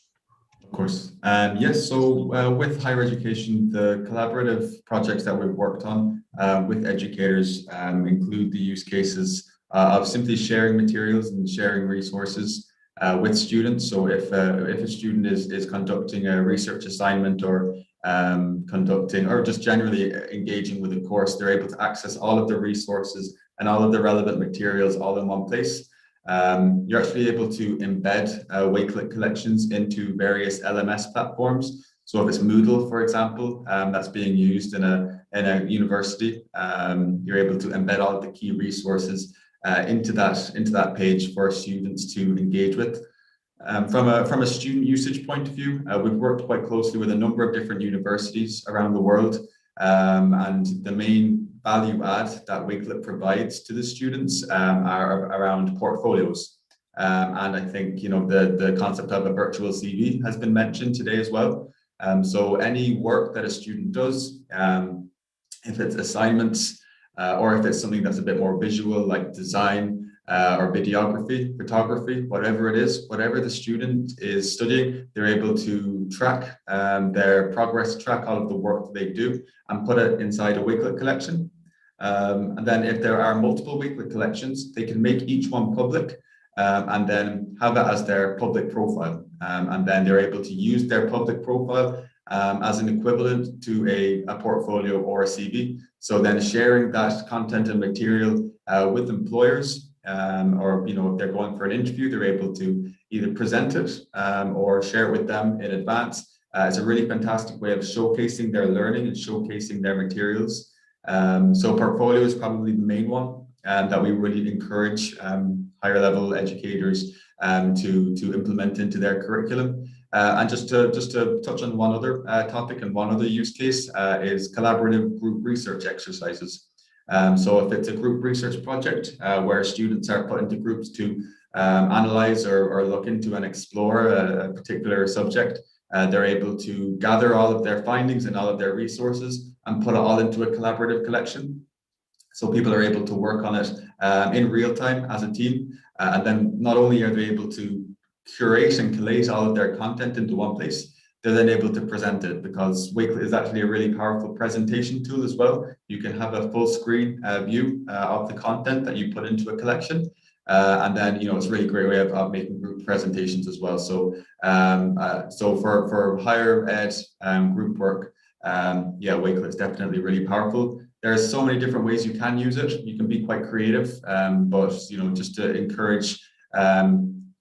I: Of course. Yes, so with higher education, the collaborative projects that we've worked on with educators include the use cases of simply sharing materials and sharing resources with students. So if a student is conducting a research assignment or conducting or just generally engaging with a course, they're able to access all of the resources and all of the relevant materials all in one place. You're actually able to embed Wakelet collections into various LMS platforms. So if it's Moodle, for example, that's being used in a university, you're able to embed all of the key resources into that page for students to engage with. From a student usage point of view, we've worked quite closely with a number of different universities around the world, and the main value add that Wakelet provides to the students are around portfolios. And I think, the concept of a virtual CV has been mentioned today as well. So any work that a student does, if it's assignments or if it's something that's a bit more visual like design or videography, photography, whatever it is, whatever the student is studying, they're able to track their progress, track all of the work that they do and put it inside a Wakelet collection. And then if there are multiple Wakelet collections, they can make each one public and then have it as their public profile. And then they're able to use their public profile as an equivalent to a portfolio or a CV. So then sharing that content and material with employers, or if they're going for an interview, they're able to either present it or share it with them in advance. It's a really fantastic way of showcasing their learning and showcasing their materials. So portfolio is probably the main one that we really encourage higher level educators to implement into their curriculum. And just to touch on one other topic and one other use case is collaborative group research exercises. So if it's a group research project where students are put into groups to analyze or look into and explore a particular subject, they're able to gather all of their findings and all of their resources and put it all into a collaborative collection. So people are able to work on it in real time as a team. And then not only are they able to curate and collate all of their content into one place, they're then able to present it, because Wakelet is actually a really powerful presentation tool as well. You can have a full screen view of the content that you put into a collection. And then, it's a really great way of making group presentations as well. So, so for higher ed group work, Wakelet is definitely really powerful. There's so many different ways you can use it. You can be quite creative, but just to encourage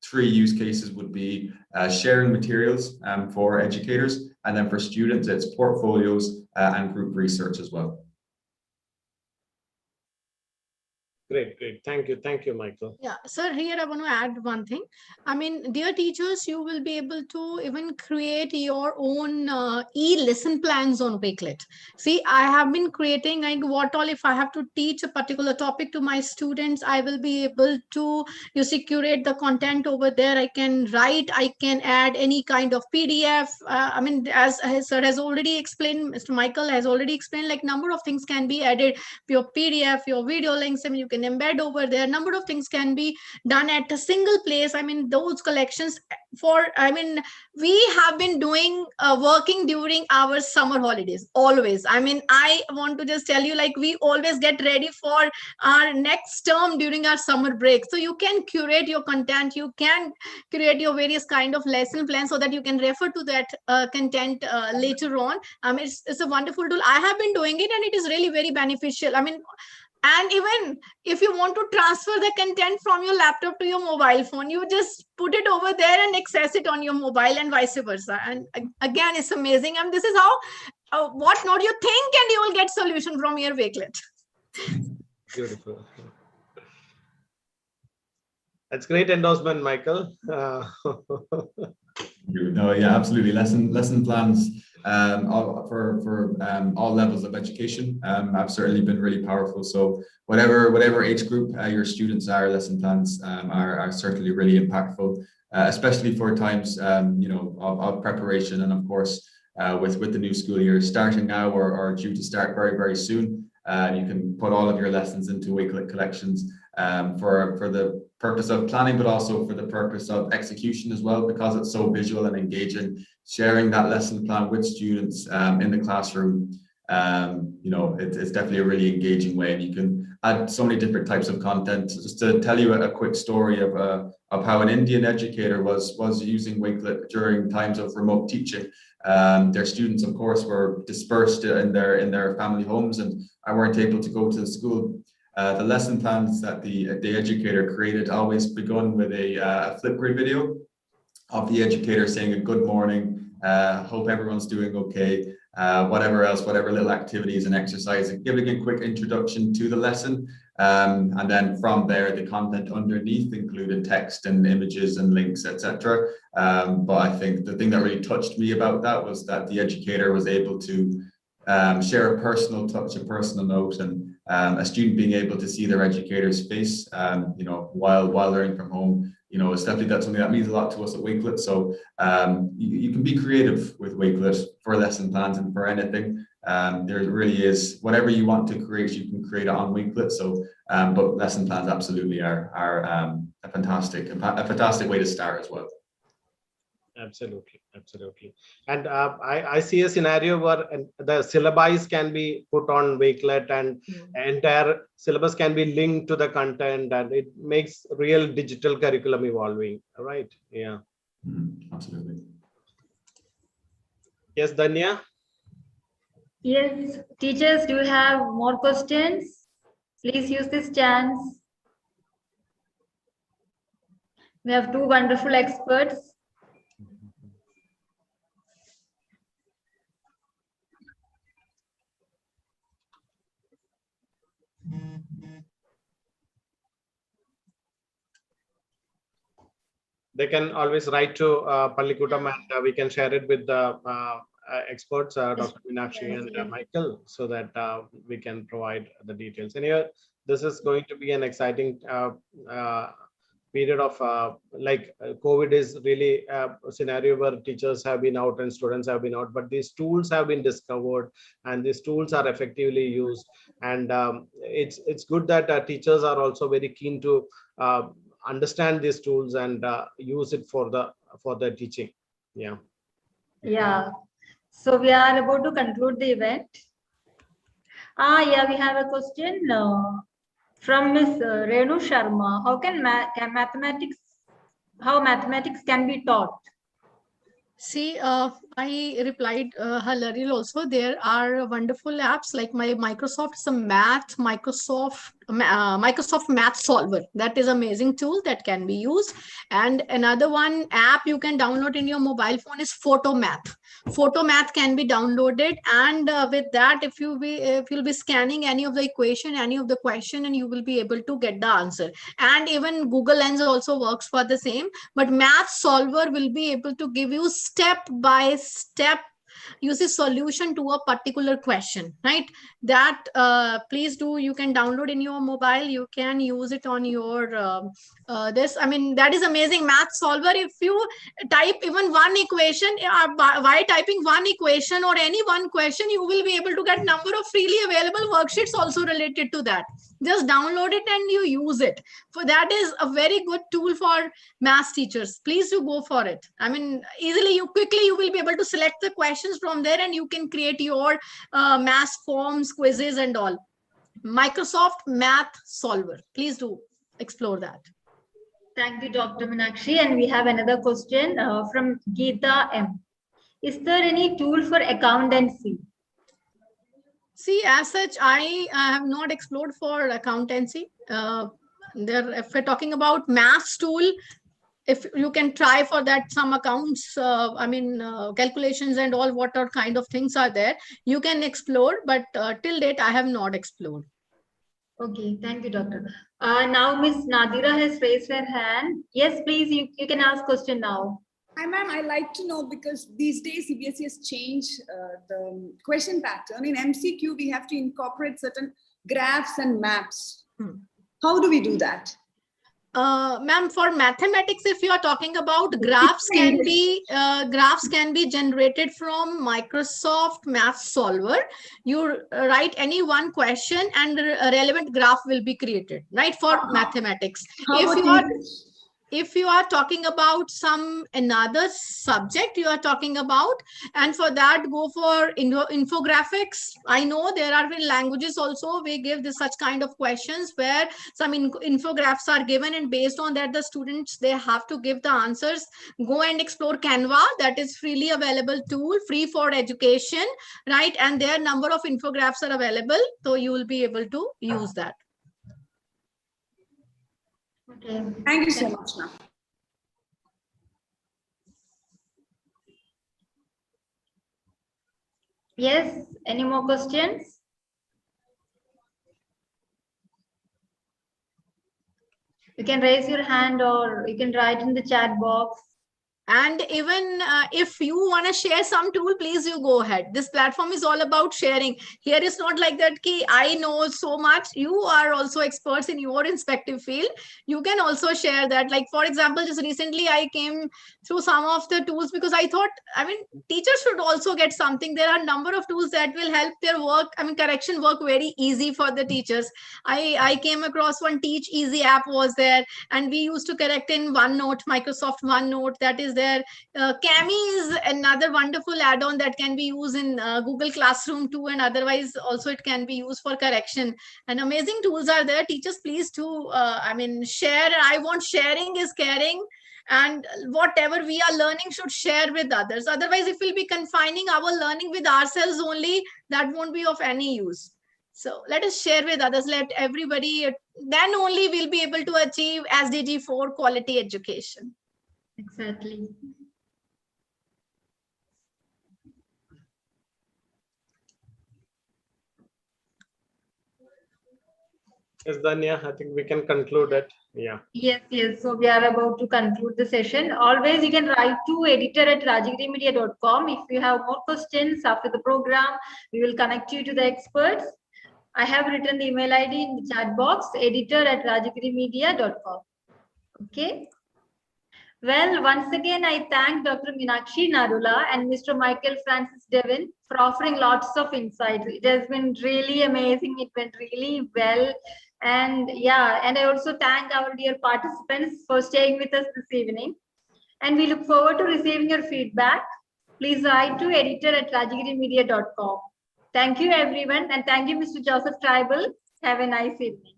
I: 3 use cases would be sharing materials for educators, and then for students, it's portfolios and group research as well.
J: Great. Thank you, Michael.
B: Yeah, sir, here I want to add one thing. I mean, dear teachers, you will be able to even create your own e-lesson plans on Wakelet. See, I have been creating, like, what all if I have to teach a particular topic to my students, I will be able to, curate the content over there. I can write, I can add any kind of PDF. I mean, as sir has already explained, Mr. Michael has already explained, like, number of things can be added, your PDF, your video links, I mean, you can embed over there. Number of things can be done at a single place. I mean, those collections we have been doing working during our summer holidays always. I mean, I want to just tell you, like, we always get ready for our next term during our summer break. So you can curate your content, you can create your various kind of lesson plans so that you can refer to that content later on. It's a wonderful tool. I have been doing it and it is really very beneficial. I mean, and even if you want to transfer the content from your laptop to your mobile phone, you just put it over there and access it on your mobile, and vice versa. And again, it's amazing. And this is how, what not you think, and you will get solution from your Wakelet.
J: Beautiful. That's great endorsement, Michael.
I: No, yeah, absolutely. Lesson plans for all levels of education have certainly been really powerful. So whatever age group your students are, lesson plans are certainly really impactful, especially for times of preparation, and of course with the new school year starting now or due to start very, very soon. You can put all of your lessons into Wakelet collections for the purpose of planning, but also for the purpose of execution as well, because it's so visual and engaging. Sharing that lesson plan with students in the classroom, it's definitely a really engaging way, and you can add so many different types of content. Just to tell you a quick story of how an Indian educator was using Wakelet during times of remote teaching. Their students, of course, were dispersed in their family homes and weren't able to go to the school. The lesson plans that the educator created always begun with a Flipgrid video of the educator saying a good morning, hope everyone's doing okay, whatever little activities and exercises, giving a quick introduction to the lesson. And then from there, the content underneath included text and images and links, etc. But I think the thing that really touched me about that was that the educator was able to share a personal touch, a personal note, and a student being able to see their educator's face, while learning from home, it's definitely that's something that means a lot to us at Wakelet. So you can be creative with Wakelet for lesson plans and for anything. There really is whatever you want to create, you can create it on Wakelet. So, but lesson plans absolutely are a fantastic way to start as well.
J: Absolutely. And I see a scenario where the syllabi can be put on Wakelet, and entire syllabus can be linked to the content, and it makes real digital curriculum evolving. Right? Yeah.
I: Absolutely.
J: Yes, Danya.
A: Yes, teachers, do you have more questions? Please use this chance. We have two wonderful experts.
J: They can always write to Pallikkutam, and we can share it with the experts, Dr. Minakshi and Michael, so that we can provide the details. And here, this is going to be an exciting period of COVID is really a scenario where teachers have been out and students have been out, but these tools have been discovered and these tools are effectively used. And it's good that teachers are also very keen to understand these tools and use it for the teaching.
A: Yeah. So we are about to conclude the event. We have a question from Miss Renu Sharma. How mathematics can be taught?
B: See, I replied her earlier also. There are wonderful apps like my Microsoft Microsoft Math Solver. That is amazing tool that can be used. And another one app you can download in your mobile phone is Photomath. Photomath can be downloaded, and with that, if you'll be scanning any of the equation, any of the question, and you will be able to get the answer. And even Google Lens also works for the same. But Math Solver will be able to give you step by step solution to a particular question, right? That please do, you can download in your mobile, you can use it on your that is amazing. Math Solver, if you type even one equation, by typing one equation or any one question, you will be able to get number of freely available worksheets also related to that. Just download it and you use it. For that is a very good tool for math teachers. Please do go for it. Easily, you will be able to select the questions from there, and you can create your math forms, quizzes and all. Microsoft Math Solver. Please do explore that.
A: Thank you, Dr. Minakshi. And we have another question from Geeta M. Is there any tool for accountancy?
B: See, as such, I have not explored for accountancy. If we're talking about maths tool, if you can try for that, some accounts, calculations and all, what are kind of things are there, you can explore. But till date, I have not explored.
A: Okay, thank you, doctor. Now Miss Nadira has raised her hand. Yes, please, you can ask question now.
L: Hi, ma'am. I'd like to know, because these days CBSE has changed the question pattern. In MCQ, we have to incorporate certain graphs and maps. How do we do that?
B: Ma'am, for mathematics, if you are talking about graphs, can be generated from Microsoft Math Solver. You write any one question and a relevant graph will be created, right, for mathematics. If you are talking about some another subject you are talking about, and for that go for infographics. I know there are languages also we give this such kind of questions where some infographics are given, and based on that the students, they have to give the answers. Go and explore Canva. That is freely available tool, free for education, right? And their number of infographics are available, so you will be able to use that.
L: Okay. Thank you so much, ma'am.
A: Yes, any more questions? You can raise your hand or you can write in the chat box.
B: And even if you want to share some tool, please you go ahead. This platform is all about sharing. Here is not like that ki I know so much. You are also experts in your respective field. You can also share that. Like, for example, just recently I came through some of the tools because I thought, I mean, teachers should also get something. There are a number of tools that will help their work, I mean, correction work very easy for the teachers. I came across one Teach Easy app was there, and we used to correct in OneNote, Microsoft OneNote, that is there. Kami is another wonderful add-on that can be used in Google Classroom too, and otherwise also it can be used for correction. And amazing tools are there. Teachers, please do, I mean, share. I want sharing is caring. And whatever we are learning should share with others. Otherwise, if we'll be confining our learning with ourselves only, that won't be of any use. So let us share with others, let everybody, then only we'll be able to achieve SDG 4 quality education.
A: Exactly.
J: Yes, Danya, I think we can conclude it. Yeah.
A: Yes, yes. So we are about to conclude the session. Always you can write to editor@rajagirimedia.com. If you have more questions after the program, we will connect you to the experts. I have written the email ID in the chat box, editor@rajagirimedia.com. Okay. Well, once again, I thank Dr. Minakshi Narula and Mr. Michael Francis Devin for offering lots of insights. It has been really amazing. It went really well. And yeah, and I also thank our dear participants for staying with us this evening. And we look forward to receiving your feedback. Please write to editor@rajagirimedia.com. Thank you, everyone. And thank you, Mr. Joseph Tribal. Have a nice evening.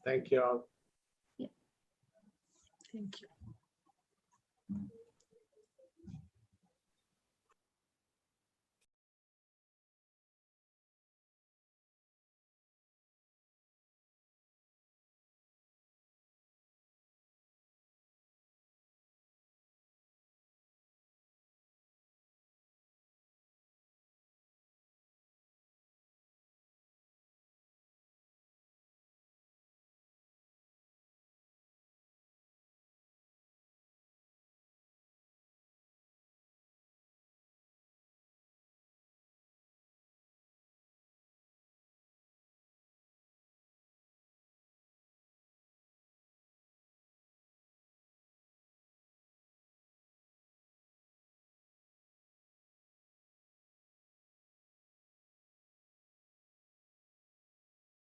J: Thank you all.
B: Thank you.